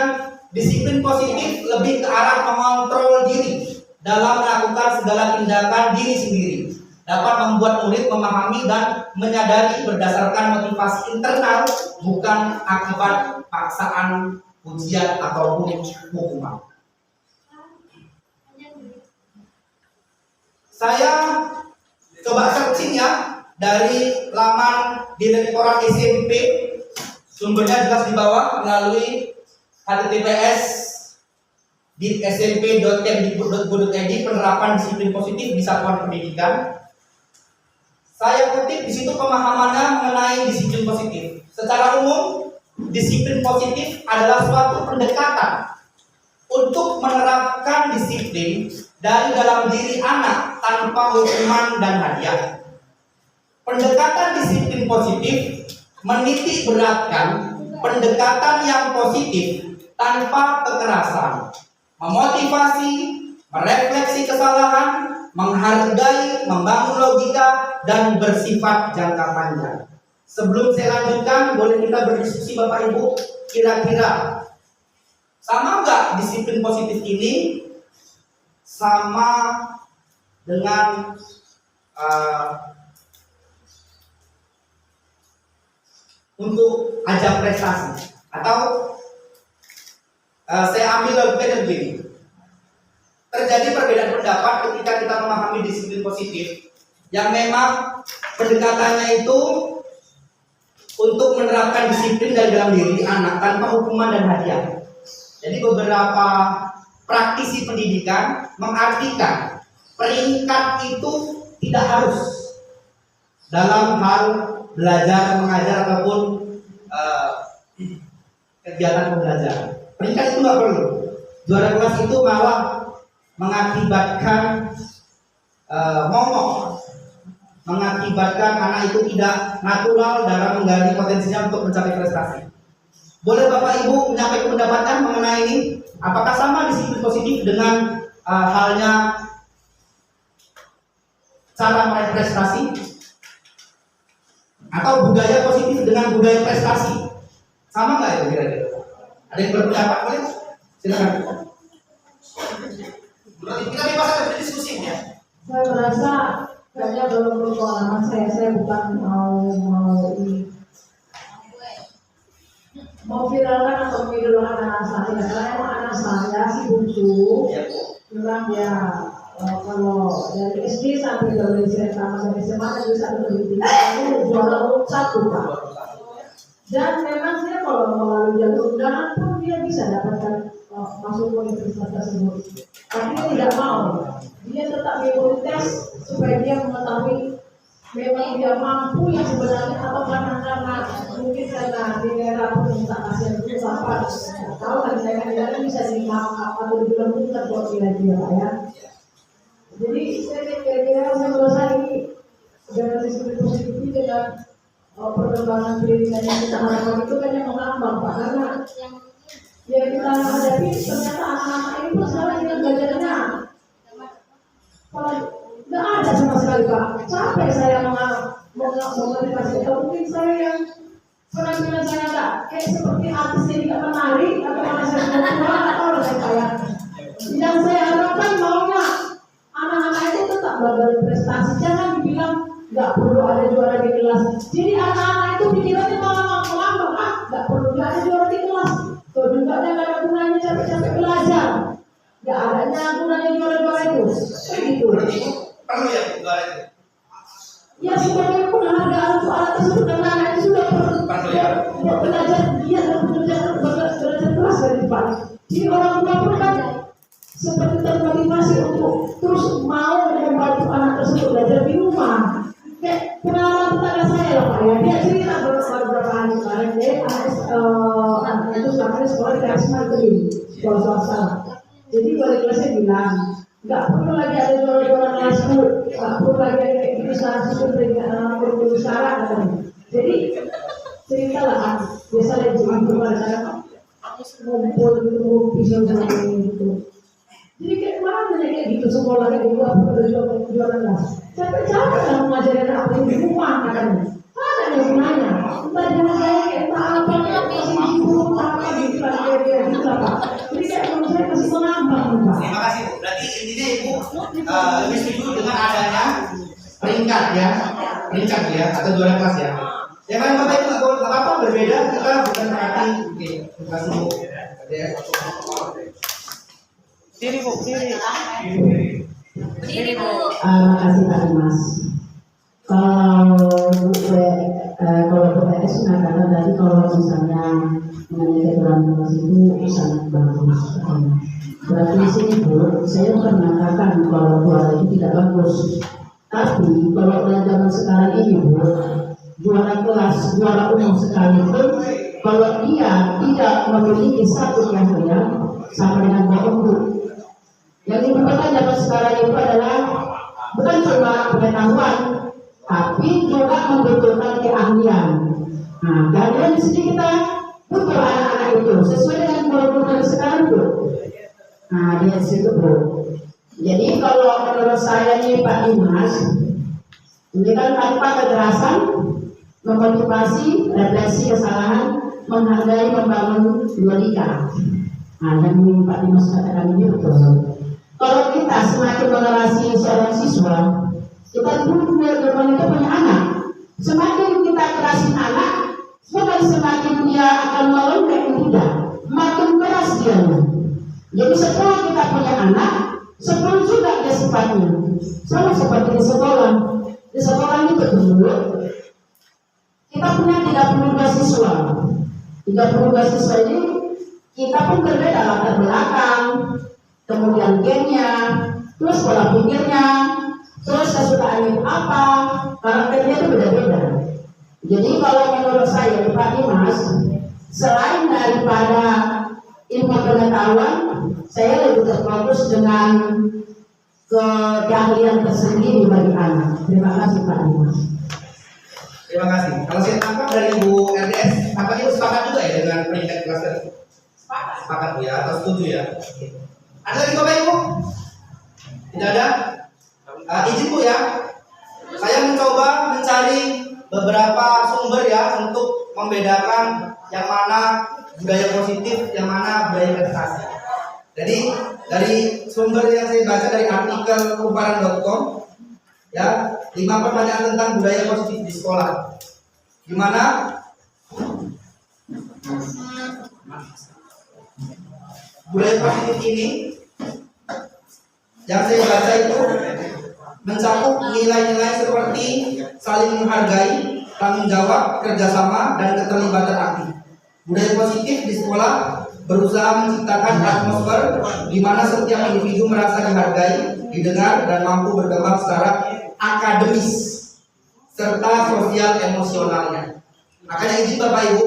disiplin positif lebih ke arah mengontrol diri dalam melakukan segala tindakan diri sendiri, dapat membuat murid memahami dan menyadari berdasarkan motivasi internal, bukan akibat paksaan, ujian ataupun hukuman. Saya coba searching, ya, dari laman Direktorat SMP, sumbernya jelas di bawah melalui https://smp.kemdikbud.go.id penerapan disiplin positif di satuan pendidikan. Saya kutip di situ pemahamannya mengenai disiplin positif. Secara umum, disiplin positif adalah suatu pendekatan untuk menerapkan disiplin dari dalam diri anak tanpa hukuman dan hadiah. Pendekatan disiplin positif menitik beratkan pendekatan yang positif tanpa kekerasan, memotivasi, merefleksi kesalahan, menghargai, membangun logika, dan bersifat jangka panjang. Sebelum saya lanjutkan, boleh kita berdiskusi Bapak Ibu, kira-kira sama nggak disiplin positif ini sama dengan untuk ajang prestasi? Atau saya ambil logikanya begini, terjadi perbedaan pendapat ketika kita memahami disiplin positif yang memang pendekatannya itu untuk menerapkan disiplin dalam diri anak tanpa hukuman dan hadiah. Jadi beberapa praktisi pendidikan mengartikan peringkat itu tidak harus dalam hal belajar mengajar ataupun kegiatan pembelajaran. Peringkat itu nggak perlu. Juara kelas itu malah mengakibatkan momok, mengakibatkan anak itu tidak natural dalam menggali potensinya untuk mencapai prestasi. Boleh Bapak Ibu menyampaikan pendapatnya mengenai ini? Apakah sama disiplin positif dengan halnya cara meraih prestasi? Atau budaya positif dengan budaya prestasi? Sama nggak itu kira-kira? Ada yang berpendapat boleh? Silakan. Kita bebas ada berdiskusi ya. Saya merasa kayaknya belum pengalaman saya bukan mau viralkan atau mengidolakan anak saya. Karena emang anak saya si bungsu memang ya kalau dari SD sampai dari SMA sampai SMA dan bisa itu juara umum 1 Pak. Dan memang dia kalau melalui jalur undangan pun dia bisa dapatkan masuk universitas tersebut. Tapi dia tidak mau. Dia tetap mengikuti tes supaya dia mengetahui memang dia mampu yang sebenarnya atau karena mungkin karena di daerah pemerintah itu apa tahu kan daerah bisa dimangkap atau dibilang bukan buat dia ya. Jadi saya kira-kira saya merasa ini dengan disiplin positif ini dengan perkembangan pendidikan yang kita harapkan itu kan yang mengambang Pak, karena yang kita hadapi ternyata anak-anak ini pun sekarang dengan belajarnya nggak ada sama sekali Pak. Capek saya memotivasi. Mungkin saya yang penampilan saya nggak kayak seperti artis yang tidak menari atau karena saya sudah tua atau saya. Yang saya harapkan maunya anak-anak itu tetap berprestasi. Jangan dibilang nggak perlu ada juara di kelas. Jadi anak-anak itu pikirannya malah mengambang, nggak perlu ada juara di kelas. Tuh juga nggak ada gunanya capek-capek belajar. Nggak adanya gunanya juara-juara itu. Begitu. Perlu ya juara itu. Ya sebenarnya penghargaan untuk anak tersebut karena anak itu sudah belajar dia dan belajar keras dari depan. Jadi orang tua pun kan seperti termotivasi untuk terus mau membantu anak tersebut belajar di rumah. Kayak pengalaman tetangga saya loh Pak ya, dia cerita beberapa hari kemarin dia anak itu sekolah di Karisma itu sekolah swasta. Jadi wali kelasnya bilang nggak perlu lagi ada juara-juara kelas Bu, nggak perlu lagi ada kayak gitu susun dengan guru syarat katanya. Jadi ceritalah kan biasanya jangan berbicara ngumpul gitu pisau gitu. Jadi kayak mana kayak gitu sekolah kayak gitu apa ada juara kelas. Capek-capek lah mengajarin apa di rumah katanya. Mana yang gunanya? Entah jangan kayak apa masih ibu apa gitu lah kayak gitu lah Pak. Jadi kayak menurut saya masih mengambang Pak. Terima kasih Bu. Berarti intinya Ibu lebih setuju dengan adanya peringkat ya atau juara kelas ya. Yang lain Bapak itu nggak apa-apa berbeda, kita bukan berarti oke. Terima kasih Bu. Diri Bu, diri. Berdiri Bu. Makasih Pak Dimas. Kalau PPS mengatakan tadi kalau misalnya mengenai keterangan kelas itu sangat bagus. Berarti di sini Bu, saya bukan mengatakan kalau juara itu tidak bagus. Tapi kalau zaman sekarang ini Bu, juara kelas, juara umum sekalipun, kalau dia tidak memiliki satu keahlian sama dengan Bu. Yang dibutuhkan zaman sekarang itu adalah bukan cuma pengetahuan, tapi juga membutuhkan keahlian. Nah, keahlian di sini kita butuh anak-anak itu sesuai dengan kurikulum sekarang Bu. Nah, di situ Bu. Jadi kalau menurut saya nih Pak Dimas, ini kan tanpa kekerasan, memotivasi, refleksi kesalahan, menghargai, membangun logika. Nah, yang Pak Dimas katakan ini betul. Kalau kita semakin toleransi seorang siswa, kita punya anak. Semakin kita kerasin anak, semakin dia akan melengkap tidak, makin keras dia. Jadi setelah kita punya anak, 10 juga dia sifatnya. Sama seperti di sekolah. Di sekolah itu dulu kita punya 32 siswa. 32 siswa ini kita pun berbeda latar belakang, kemudian gennya, terus pola pikirnya, terus kesukaannya apa, karakternya itu beda-beda. Jadi kalau menurut saya Pak Dimas, selain daripada ilmu pengetahuan, saya lebih terfokus dengan keahlian tersendiri bagi anak. Terima kasih Pak Dimas. Terima kasih. Kalau saya tangkap dari Ibu RDS, tampaknya sepakat juga ya dengan peringkat kelas tadi. Sepakat Bu ya, atau setuju ya? Ada lagi Bapak Ibu? Tidak ada? Izin Bu ya. Saya mencoba mencari beberapa sumber ya untuk membedakan yang mana budaya positif, yang mana budaya prestasi. Jadi dari sumber yang saya baca dari artikel kumparan.com ya, 5 pertanyaan tentang budaya positif di sekolah. Di mana budaya positif ini yang saya baca itu mencakup nilai-nilai seperti saling menghargai, tanggung jawab, kerjasama, dan keterlibatan aktif. Budaya positif di sekolah berusaha menciptakan atmosfer di mana setiap individu merasa dihargai, didengar, dan mampu berkembang secara akademis serta sosial emosionalnya. Makanya izin Bapak Ibu,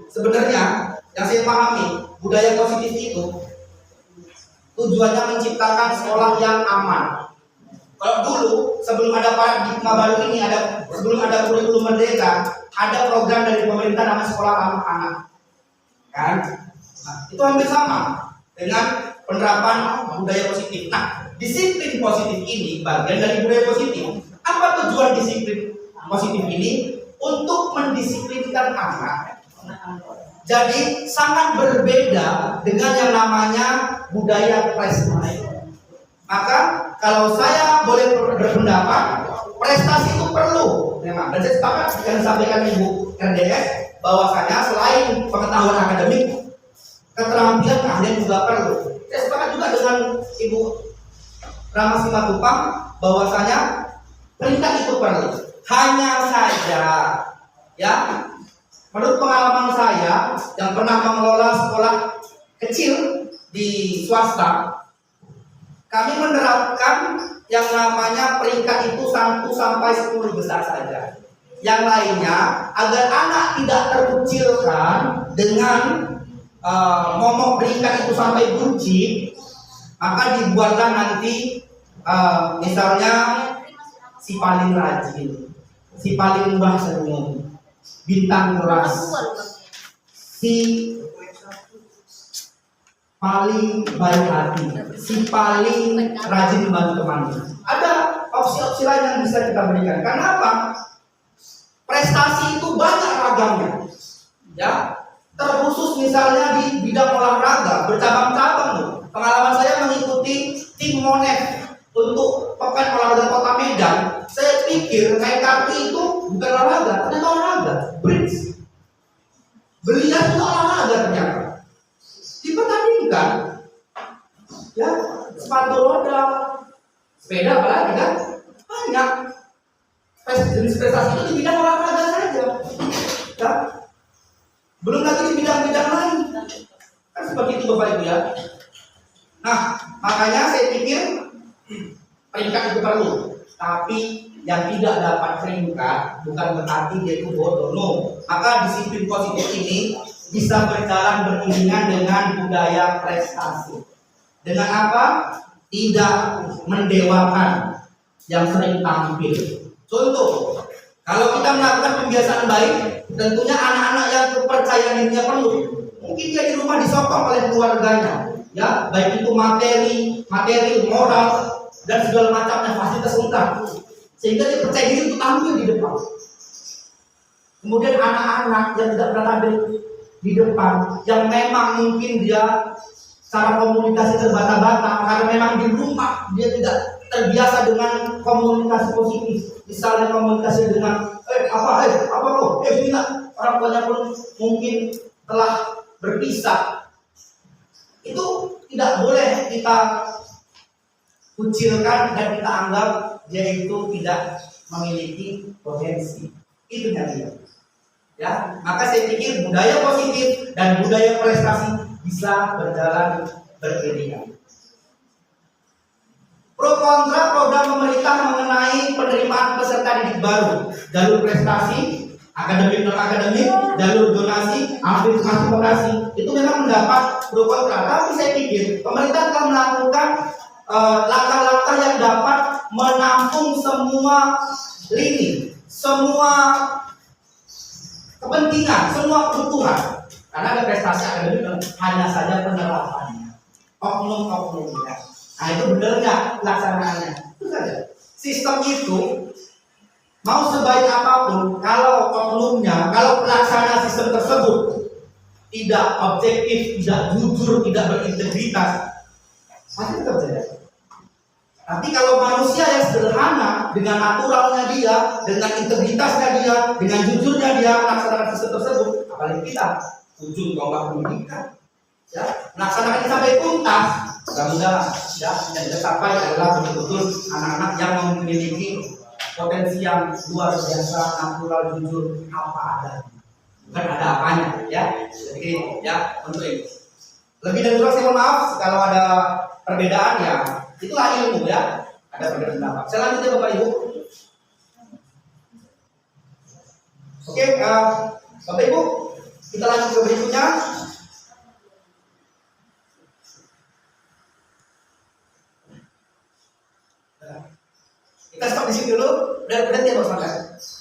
sebenarnya yang saya pahami budaya positif itu tujuannya menciptakan sekolah yang aman. Kalau dulu sebelum ada paradigma baru ini, sebelum ada kurikulum merdeka, ada program dari pemerintah namanya sekolah ramah anak, kan? Nah, itu hampir sama dengan penerapan budaya positif. Nah, disiplin positif ini bagian dari budaya positif. Apa tujuan disiplin positif ini? Untuk mendisiplinkan anak. Jadi sangat berbeda dengan yang namanya budaya prestasi. Maka kalau saya boleh berpendapat, prestasi itu perlu memang. Dan saya sepakat yang disampaikan Ibu RDS bahwasanya selain pengetahuan akademik, keterampilan keahlian juga perlu. Saya sepakat juga dengan Ibu Rama Simatupang bahwasanya peringkat itu perlu. Hanya saja, ya, menurut pengalaman saya yang pernah mengelola sekolah kecil di swasta, kami menerapkan yang namanya peringkat itu 1 sampai 10 besar saja. Yang lainnya agar anak tidak terkucilkan dengan momok peringkat itu sampai buncit, maka dibuatlah nanti misalnya si paling rajin, si paling murah senyum, bintang kelas, si paling baik hati, si paling rajin membantu teman. Ada opsi-opsi lain yang bisa kita berikan. Karena apa? Prestasi itu banyak ragamnya, ya. Terkhusus misalnya di bidang olahraga bercabang-cabang loh. Pengalaman saya mengikuti tim Monet untuk Pekan Olahraga Kota Medan. Saya pikir kayak kaki itu bukan olahraga, ternyata olahraga. Bridge, beliau itu olahraga ternyata. Dipertandingkan, ya, sepatu roda, sepeda apalagi kan banyak. Jenis prestasi itu di bidang olahraga saja, ya. Belum lagi di bidang-bidang lain. Kan seperti itu Bapak Ibu ya. Nah, makanya saya pikir peringkat itu perlu. Tapi yang tidak dapat peringkat bukan berarti dia itu bodoh. No. Maka disiplin positif ini bisa berjalan beriringan dengan budaya prestasi. Dengan apa? Tidak mendewakan yang sering tampil. Contoh, kalau kita melakukan pembiasaan baik, tentunya anak-anak yang kepercayaan dirinya perlu. Mungkin dia di rumah disokong oleh keluarganya, ya, baik itu materi, moral, dan segala macamnya fasilitas lengkap, sehingga dia percaya diri untuk tampil di depan. Kemudian anak-anak yang tidak pernah ada di depan, yang memang mungkin dia cara komunikasi terbata-bata karena memang di rumah dia tidak terbiasa dengan komunikasi positif. Misalnya komunikasi dengan apa lo, sini orang tuanya pun mungkin telah berpisah. Itu tidak boleh kita kucilkan dan kita anggap dia itu tidak memiliki potensi. Itu dia. Ya, maka saya pikir budaya positif dan budaya prestasi bisa berjalan beriringan. Pro kontra program pemerintah mengenai penerimaan peserta didik baru, jalur prestasi, akademik non akademik, jalur donasi, partisipasi, itu memang mendapat pro kontra. Tapi saya pikir pemerintah telah melakukan langkah-langkah yang dapat menampung semua lini, semua kepentingan, semua kebutuhan. Karena ada prestasi akademik hanya saja penerapannya, oknum-oknumnya. Nah itu benar nggak pelaksanaannya? Itu saja. Sistem itu mau sebaik apapun, kalau oknumnya, kalau pelaksana sistem tersebut tidak objektif, tidak jujur, tidak berintegritas, pasti tetap saja. Tapi kalau manusia yang sederhana, dengan naturalnya dia, dengan integritasnya dia, dengan jujurnya dia melaksanakan sistem tersebut, apalagi kita ujung tombak pendidikan, ya melaksanakan sampai tuntas, mudah-mudahan ya yang kita capai adalah betul-betul anak-anak yang memiliki potensi yang luar biasa, natural, jujur, apa adanya, bukan ada apanya, ya. Jadi ya untuk itu. Lebih dari itu saya mohon maaf kalau ada perbedaan ya. Itulah ilmu ya, ada perbedaan pendapat. Selanjutnya Bapak Ibu. Oke, Bapak Ibu, kita lanjut ke berikutnya. Kita stop di sini dulu. Berhenti ya Pak Sampai.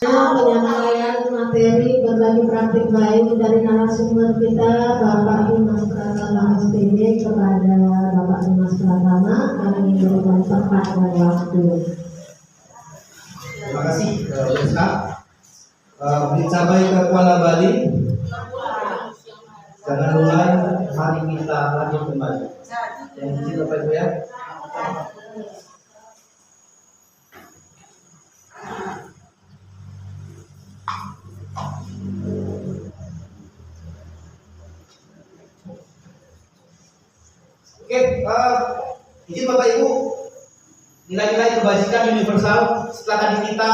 Penyampaian materi berbagi praktik baik dari narasumber kita Bapak Dimas Pratama SPD kepada Bapak Dimas Pratama, kami berikan tempat dan waktu. Terima kasih Ustaz. Mencapai ke Kuala Bali. Jangan lupa mari kita lanjut kembali. Yang kecil Bapak Ibu ya. Oke, izin Bapak Ibu, nilai-nilai kebajikan universal. Setelah tadi kita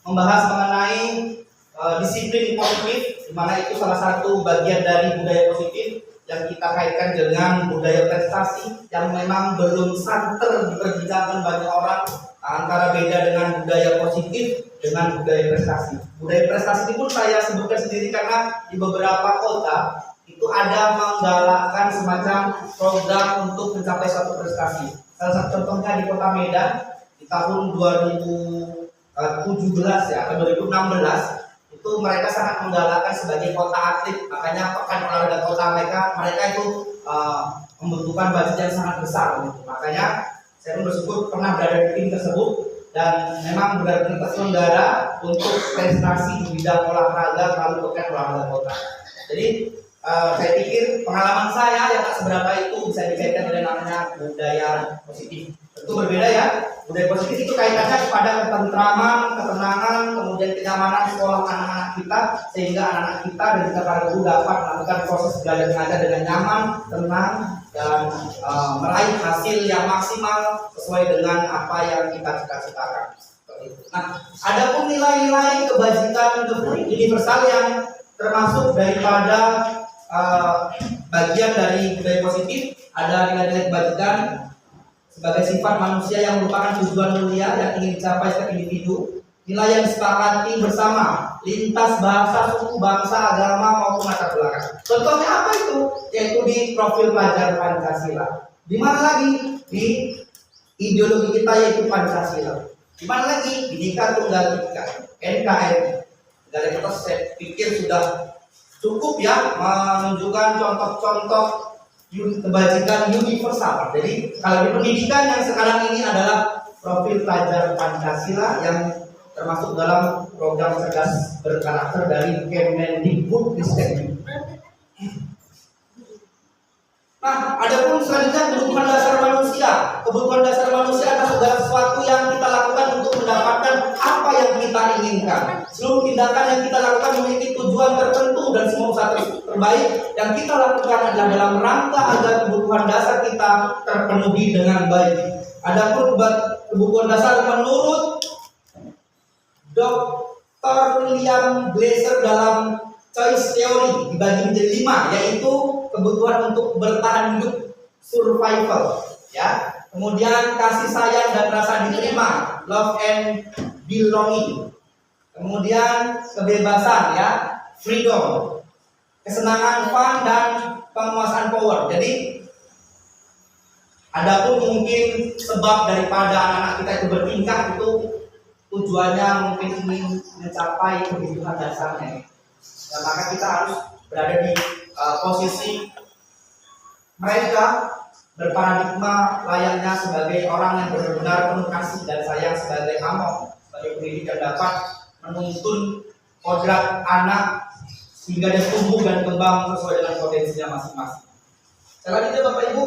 membahas mengenai disiplin positif, di mana itu salah satu bagian dari budaya positif yang kita kaitkan dengan budaya prestasi yang memang belum santer diperbincangkan banyak orang, antara beda dengan budaya positif dengan budaya prestasi. Budaya prestasi ini pun saya sebutkan sendiri karena di beberapa kota itu ada menggalakkan semacam program untuk mencapai suatu prestasi. Salah satu contohnya di Kota Medan di tahun 2017 ya atau 2016 itu mereka sangat menggalakkan sebagai kota atlet. Makanya pekan olahraga kota mereka itu membutuhkan budget yang sangat besar. Gitu. Makanya saya pun bersyukur pernah berada di tim tersebut dan memang benar-benar terselenggara untuk prestasi di bidang olahraga melalui pekan olahraga kota. Jadi saya pikir pengalaman saya yang tak seberapa itu bisa dikaitkan dengan namanya budaya positif. Tentu berbeda ya. Budaya positif itu kaitannya kepada ketentraman, ketenangan, kemudian kenyamanan sekolah anak-anak kita, sehingga anak-anak kita dan kita para guru dapat melakukan proses belajar mengajar dengan nyaman, tenang, dan meraih hasil yang maksimal sesuai dengan apa yang kita cita-citakan. Nah, ada pun nilai-nilai kebajikan universal yang termasuk daripada bagian dari budaya positif. Ada nilai-nilai kebajikan sebagai sifat manusia yang merupakan tujuan mulia yang ingin dicapai setiap individu. Nilai yang disepakati bersama lintas bahasa, suku, bangsa, agama maupun latar belakang. Contohnya apa itu? Yaitu di profil pelajar Pancasila. Di mana lagi? Di ideologi kita yaitu Pancasila. Di mana lagi? Bhinneka Tunggal Ika, NKRI. Dari itu saya pikir sudah cukup ya menunjukkan contoh-contoh kebajikan universal. Jadi kalau di pendidikan yang sekarang ini adalah profil pelajar Pancasila yang termasuk dalam program cerdas berkarakter dari Kemendikbudristek. Nah, adapun selanjutnya kebutuhan dasar manusia. Kebutuhan dasar manusia adalah segala sesuatu yang kita lakukan untuk mendapatkan apa yang kita inginkan. Seluruh tindakan yang kita lakukan memiliki tujuan tertentu dan semua usaha terbaik yang kita lakukan adalah dalam rangka agar kebutuhan dasar kita terpenuhi dengan baik. Adapun kebutuhan dasar menurut Dr. William Glaser dalam choice theory dibagi menjadi 5, yaitu kebutuhan untuk bertahan hidup, survival, ya. Kemudian kasih sayang dan rasa diterima, love and belonging. Kemudian kebebasan, ya, freedom. Kesenangan, fun, dan penguasaan power. Jadi adapun mungkin sebab daripada anak-anak kita itu bertingkah itu tujuannya mungkin ingin mencapai kebutuhan dasarnya. Dan maka kita harus berada di posisi mereka, berparadigma layaknya sebagai orang yang benar-benar penuh kasih dan sayang sebagai among, sebagai pendidik yang dapat menuntun kodrat anak sehingga dia tumbuh dan kembang sesuai dengan potensinya masing-masing. Selanjutnya Bapak Ibu,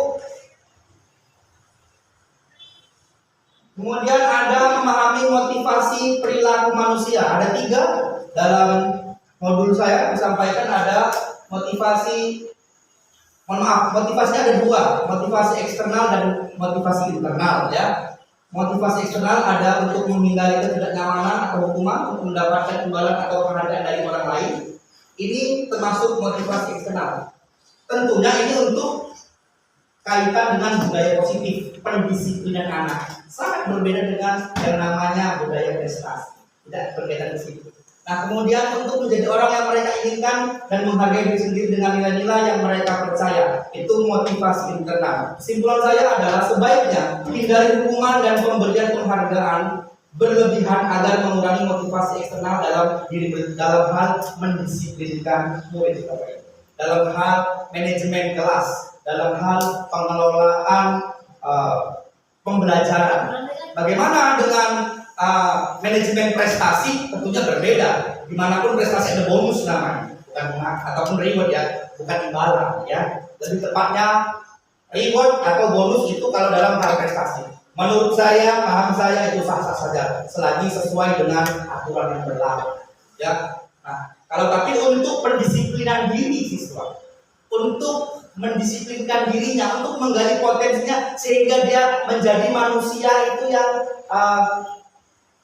kemudian ada memahami motivasi perilaku manusia. Ada 3 dalam modul saya disampaikan. Ada motivasinya ada 2, motivasi eksternal dan motivasi internal, ya. Motivasi eksternal ada untuk menghindari ketidaknyamanan atau hukuman, untuk mendapatkan imbalan atau penghargaan dari orang lain. Ini termasuk motivasi eksternal. Tentunya ini untuk kaitan dengan budaya positif, pendisiplinan anak. Sangat berbeda dengan yang namanya budaya prestasi. Tidak berkaitan di situ. Nah, kemudian untuk menjadi orang yang mereka inginkan dan menghargai diri sendiri dengan nilai-nilai yang mereka percaya, itu motivasi internal. Kesimpulan saya adalah sebaiknya hindari hukuman dan pemberian penghargaan berlebihan agar mengurangi motivasi eksternal dalam hal mendisiplinkan murid, dalam hal manajemen kelas, dalam hal pengelolaan pembelajaran. Bagaimana dengan manajemen prestasi? Tentunya berbeda. Dimanapun prestasi ada bonus namanya, bukan ataupun reward, ya, bukan imbalan, ya. Lebih tepatnya reward atau bonus itu kalau dalam hal prestasi. Menurut saya, paham saya itu sah-sah saja selagi sesuai dengan aturan yang berlaku, ya. Nah, kalau tapi untuk pendisiplinan diri siswa, untuk mendisiplinkan dirinya, untuk menggali potensinya sehingga dia menjadi manusia itu yang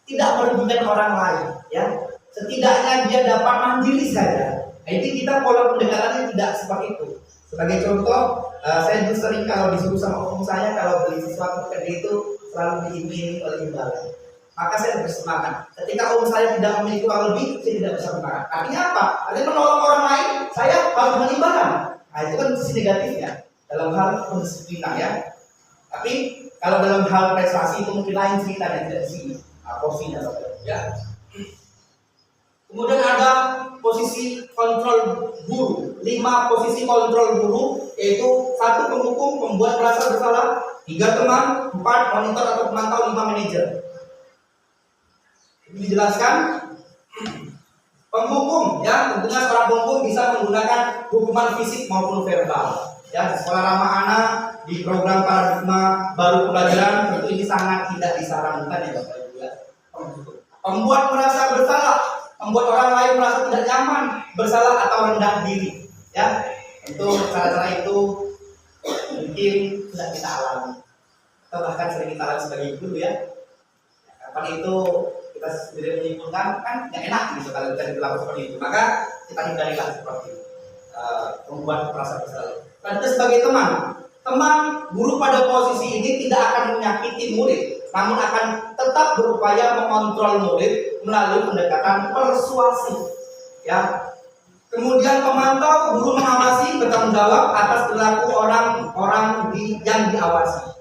tidak merugikan orang lain, ya. Setidaknya dia dapat mandiri saja. Nah, ini kita pola pendekatannya tidak seperti itu. Sebagai contoh, saya dulu sering kalau disuruh sama om saya kalau beli sesuatu kerja itu selalu diiming oleh imbalan. Maka saya bersemangat. Ketika om saya tidak memiliki uang lebih, saya tidak bersemangat. Artinya apa? Artinya menolong orang lain, saya harus menimbalan. Nah, itu kan sisi negatifnya dalam hal pendisiplinan, ya. Tapi kalau dalam hal prestasi itu mungkin lain ceritanya, tidak di sini. Porsinya, ya. Kemudian ada posisi kontrol guru. 5 posisi kontrol guru, yaitu 1 penghukum, pembuat merasa bersalah, 3 teman, 4 monitor atau pemantau, 5 manajer. Ini dijelaskan. Penghukum, ya, tentunya seorang penghukum bisa menggunakan hukuman fisik maupun verbal. Ya, di sekolah ramah anak, di program paradigma baru pelajaran, tentu ini sangat tidak disarankan, ya Bapak Ibu, ya. Pembuat merasa bersalah, membuat orang lain merasa tidak nyaman, bersalah atau rendah diri, ya. Tentu cara-cara itu mungkin sudah kita alami, atau bahkan sering kita alami sebagai guru, ya. Kapan itu kita sendiri menyimpulkan kan nggak enak gitu kalau kita dilakukan seperti itu, maka kita hindarilah seperti itu, membuat merasa bersalah. Dan kita sebagai teman guru pada posisi ini tidak akan menyakiti murid, namun akan tetap berupaya mengontrol murid melalui pendekatan persuasif, ya. Kemudian pemantau, guru mengawasi, bertanggung jawab atas perilaku orang-orang yang diawasi.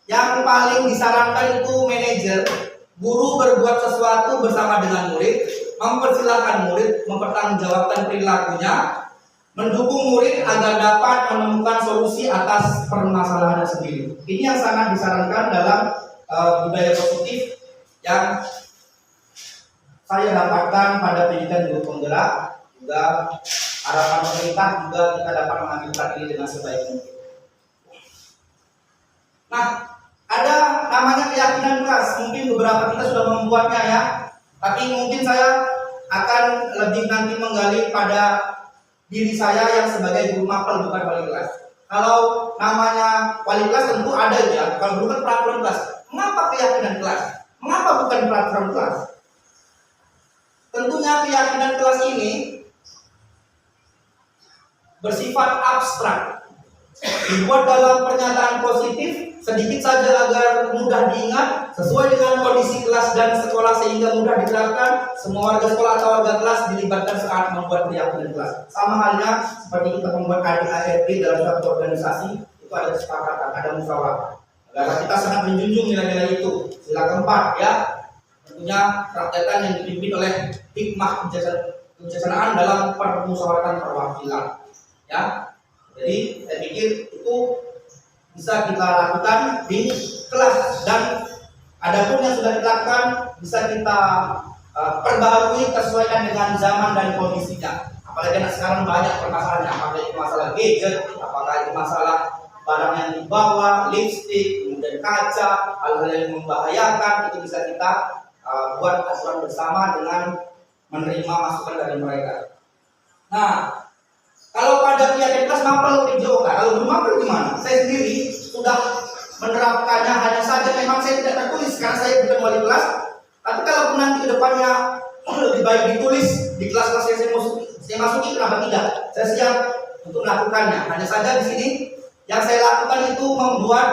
Yang paling disarankan itu manajer. Guru berbuat sesuatu bersama dengan murid, mempersilahkan murid mempertanggungjawabkan perilakunya, mendukung murid agar dapat menemukan solusi atas permasalahannya sendiri. Ini yang sangat disarankan dalam budaya positif yang saya dapatkan pada pendidikan guru penggerak, juga harapan pemerintah juga kita dapat mengambil ini dengan sebaik mungkin. Nah, ada namanya keyakinan kelas. Mungkin beberapa kita sudah membuatnya ya, tapi mungkin saya akan lebih nanti menggali pada diri saya yang sebagai guru mapel bukan wali kelas. Kalau namanya wali kelas tentu ada ya, kalau bukan peraturan kelas. Mengapa keyakinan kelas? Mengapa bukan peraturan kelas? Tentunya keyakinan kelas ini bersifat abstrak, dibuat dalam pernyataan positif sedikit saja agar mudah diingat sesuai dengan kondisi kelas dan sekolah sehingga mudah diterapkan. Semua warga sekolah atau warga kelas dilibatkan saat membuat keyakinan kelas. Sama halnya seperti kita membuat ADART dalam suatu organisasi, itu ada kesepakatan, ada musyawarah. Agar kita sangat menjunjung nilai-nilai itu. Sila keempat ya, tentunya praktekan yang dipimpin oleh hikmah kebijaksanaan dalam permusyawaratan perwakilan. Ya, jadi saya pikir itu bisa kita lakukan di kelas, dan adapun yang sudah dilakukan bisa kita perbaharui sesuaikan dengan zaman dan kondisinya. Apalagi sekarang banyak permasalahannya, apakah itu masalah gadget, apakah itu masalah barang yang dibawa, lipstick, kemudian kaca, hal-hal yang membahayakan, itu bisa kita buat aturan bersama dengan menerima masukan dari mereka. Nah, kalau pada keyakinan kelas mapel PJOK, kalau belum mapel gimana? Saya sendiri sudah menerapkannya, hanya saja memang saya tidak tertulis karena saya bukan wali kelas. Tapi kalau nanti kedepannya lebih baik ditulis di kelas-kelas yang saya masuki, kenapa tidak? Saya siap untuk melakukannya. Hanya saja di sini yang saya lakukan itu membuat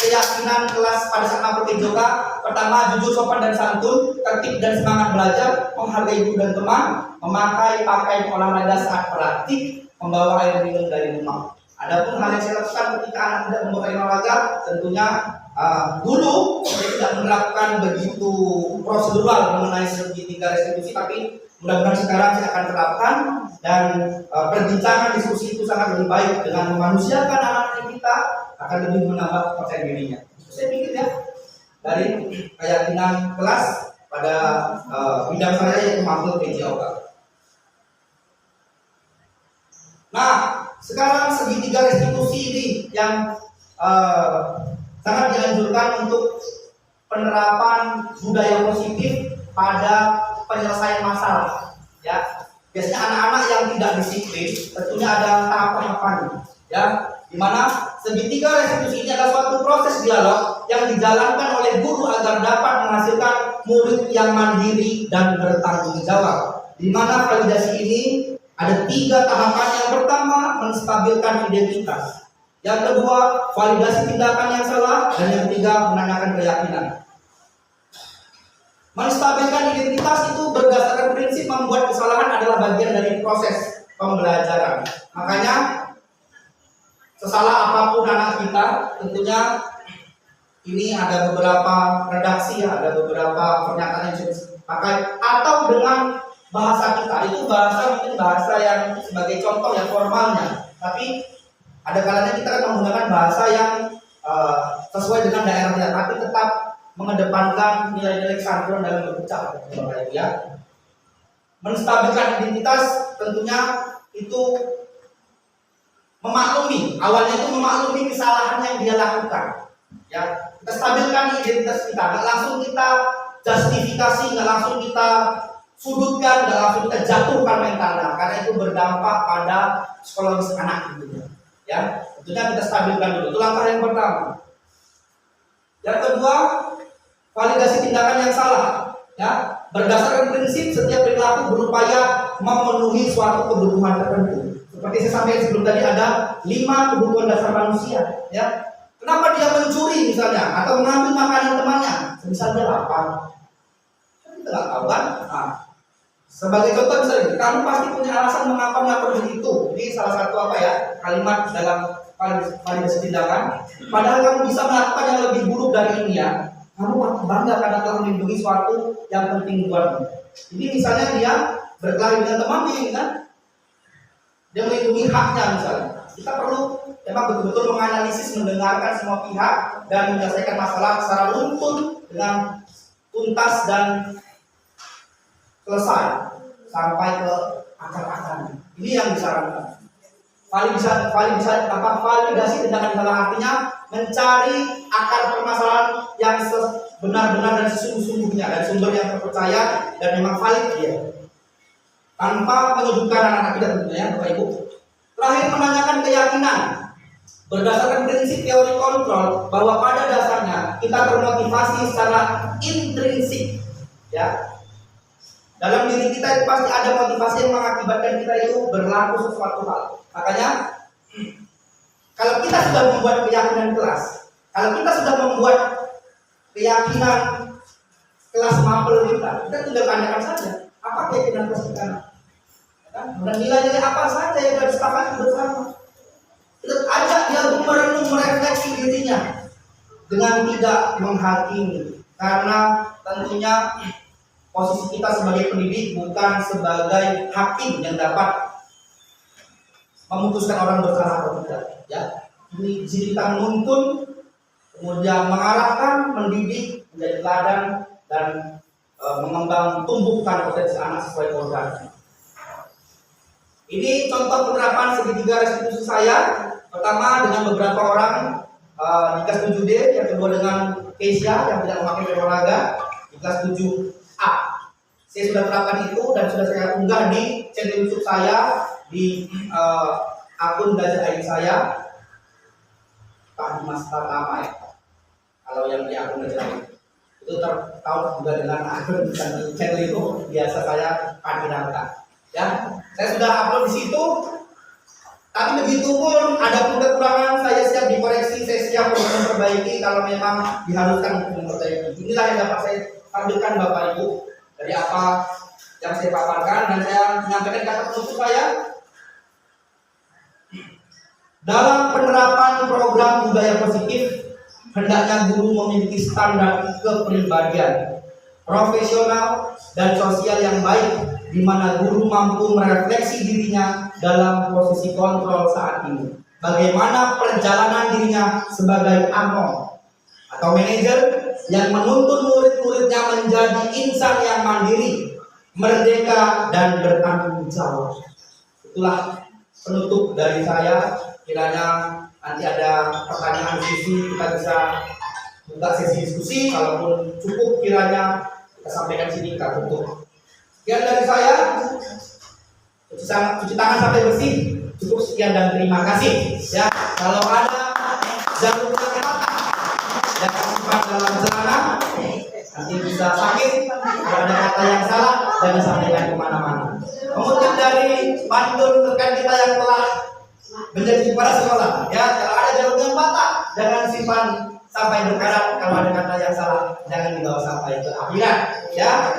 keyakinan kelas pada saat mapel PJOK. Pertama, jujur, sopan dan santun, tertib dan semangat belajar, menghargai guru dan teman, memakai pakaian olahraga saat praktik, membawa air minum dari rumah. Adapun hal yang saya lakukan ketika anak tidak membawa air olahraga, tentunya dulu saya tidak menerapkan begitu prosedural mengenai segitiga restitusi, tapi mudah-mudahan sekarang saya akan terapkan, dan perbincangan diskusi itu sangat lebih baik dengan memanusiakan anak-anak kita, akan lebih menambah percaya dirinya. Saya pikir ya, dari keyakinan kelas pada bidang saya yaitu mapel PJOK. Nah, sekarang segitiga restitusi ini yang sangat dianjurkan untuk penerapan budaya positif pada penyelesaian masalah. Ya, biasanya anak-anak yang tidak disiplin tentunya ada tahap-tahapan, ya, di mana segitiga restitusi ini adalah suatu proses dialog yang dijalankan oleh guru agar dapat menghasilkan murid yang mandiri dan bertanggung jawab. Di mana validasi ini ada 3 tahapan. Yang pertama, menstabilkan identitas. Yang kedua, validasi tindakan yang salah. Dan yang ketiga, menanyakan keyakinan. Menstabilkan identitas itu berdasarkan prinsip membuat kesalahan adalah bagian dari proses pembelajaran. Makanya sesalah apapun anak kita, tentunya ini ada beberapa redaksi, ada beberapa pernyataan yang bisa dipakai, atau dengan bahasa kita. Itu bahasa mungkin bahasa yang sebagai contoh yang formalnya, tapi ada kalanya kita akan menggunakan bahasa yang sesuai dengan daerahnya, tapi tetap mengedepankan nilai-nilai kesatuan dalam berbicara. Ya, menstabilkan identitas tentunya itu memaklumi, awalnya itu memaklumi kesalahan yang dia lakukan. Ya, kita stabilkan identitas kita, nggak langsung kita justifikasi, nggak langsung kita sudutkan, nggak langsung kita jatuhkan mentalnya, karena itu berdampak pada psikologis anak gitu. Ya, tentunya kita stabilkan dulu. Itu langkah yang pertama. Yang kedua, validasi tindakan yang salah. Ya, berdasarkan prinsip setiap perilaku berupaya memenuhi suatu kebutuhan tertentu. Seperti saya sampaikan sebelum tadi, ada 5 kebutuhan dasar manusia. Ya, kenapa dia mencuri misalnya, atau mengambil makanan temannya? Misalnya dia lapar. Kita nggak tahu kan? Nah, sebagai contoh misalnya, kamu pasti punya alasan mengapa melakukan begitu. Ini salah satu kalimat dalam validasi tindakan. Padahal kamu bisa melakukan yang lebih buruk dari ini ya. Kamu bangga karena telah melindungi suatu yang penting buatmu. Ini misalnya dia berkelahi dengan temannya, kan? Dia melindungi haknya misalnya. Kita perlu memang betul-betul menganalisis, mendengarkan semua pihak dan menyelesaikan masalah secara runtun dengan tuntas dan selesai sampai ke akar-akarnya. Ini yang disarankan. Validasi tindakan salah artinya mencari akar permasalahan yang sebenar-benar dan sesungguh-sungguhnya dari sumber yang terpercaya dan memang valid dia, tanpa menyudutkan anak-anak kita tentunya, Bapak Ibu. Terakhir, menanyakan keyakinan berdasarkan prinsip teori kontrol bahwa pada dasarnya kita termotivasi secara intrinsik, ya. Dalam diri kita itu pasti ada motivasi yang mengakibatkan kita itu berlaku sesuatu hal. Makanya kalau kita sudah membuat keyakinan kelas, kalau kita sudah membuat keyakinan kelas mapel kita tinggal tanyakan saja apa keyakinan kelas kita, dan nilai-nilai apa saja yang kita sepakati bersama. Kita ajak dia merenung, merefleksi dirinya dengan tidak menghakimi, karena tentunya posisi kita sebagai pendidik bukan sebagai hakim yang dapat memutuskan orang bersalah atau tidak. Ya, ini di sini kita menuntun, kemudian mengarahkan, mendidik menjadi teladan dan mengembang tumbuhkan potensi anak sesuai programnya. Ini contoh penerapan segitiga restitusi saya. Pertama dengan beberapa orang di kelas 7D, yang kedua dengan Keisha yang tidak memakai olahraga di kelas 7A. Saya sudah terapkan itu dan sudah saya unggah di channel YouTube saya, di akun belajar ID saya, Pak Dimas Pratama ya. Kalau yang di akun belajar ID itu tertahu juga dengan akun channel itu biasa saya pakai. Ya, saya sudah upload di situ. Tapi begitu pun ada kekurangan, saya siap dikoreksi, saya siap untuk memperbaiki kalau memang diharuskan untuk memperbaiki. Inilah yang dapat saya tampilkan Bapak Ibu dari apa yang saya paparkan, dan saya menyampaikan kata penutup saya. Dalam penerapan program budaya positif, hendaknya guru memiliki standar kepribadian, profesional dan sosial yang baik, di mana guru mampu merefleksi dirinya dalam posisi kontrol saat ini. Bagaimana perjalanan dirinya sebagai among atau manajer yang menuntun murid-muridnya menjadi insan yang mandiri, merdeka dan bertanggung jawab. Itulah penutup dari saya. Kiranya nanti ada pertanyaan diskusi, kita bisa buka sesi diskusi. Kalaupun cukup kiranya kita sampaikan sini, kita tutup. Sekian dari saya. Cuci tangan sampai bersih. Cukup sekian dan terima kasih. Ya, kalau ada jarum kesehatan jangan simpan dalam celana, nanti bisa sakit. Kalau ada kata yang salah jangan sampaikan kemana-mana. Kemudian dari pantun rekan kita yang telah menjadi kepala sekolah, ya, kalau ada jarum yang patah jangan simpan sampai berkarat. Kalau ada kata yang salah jangan dibawa sampai ke akhirat. Ya.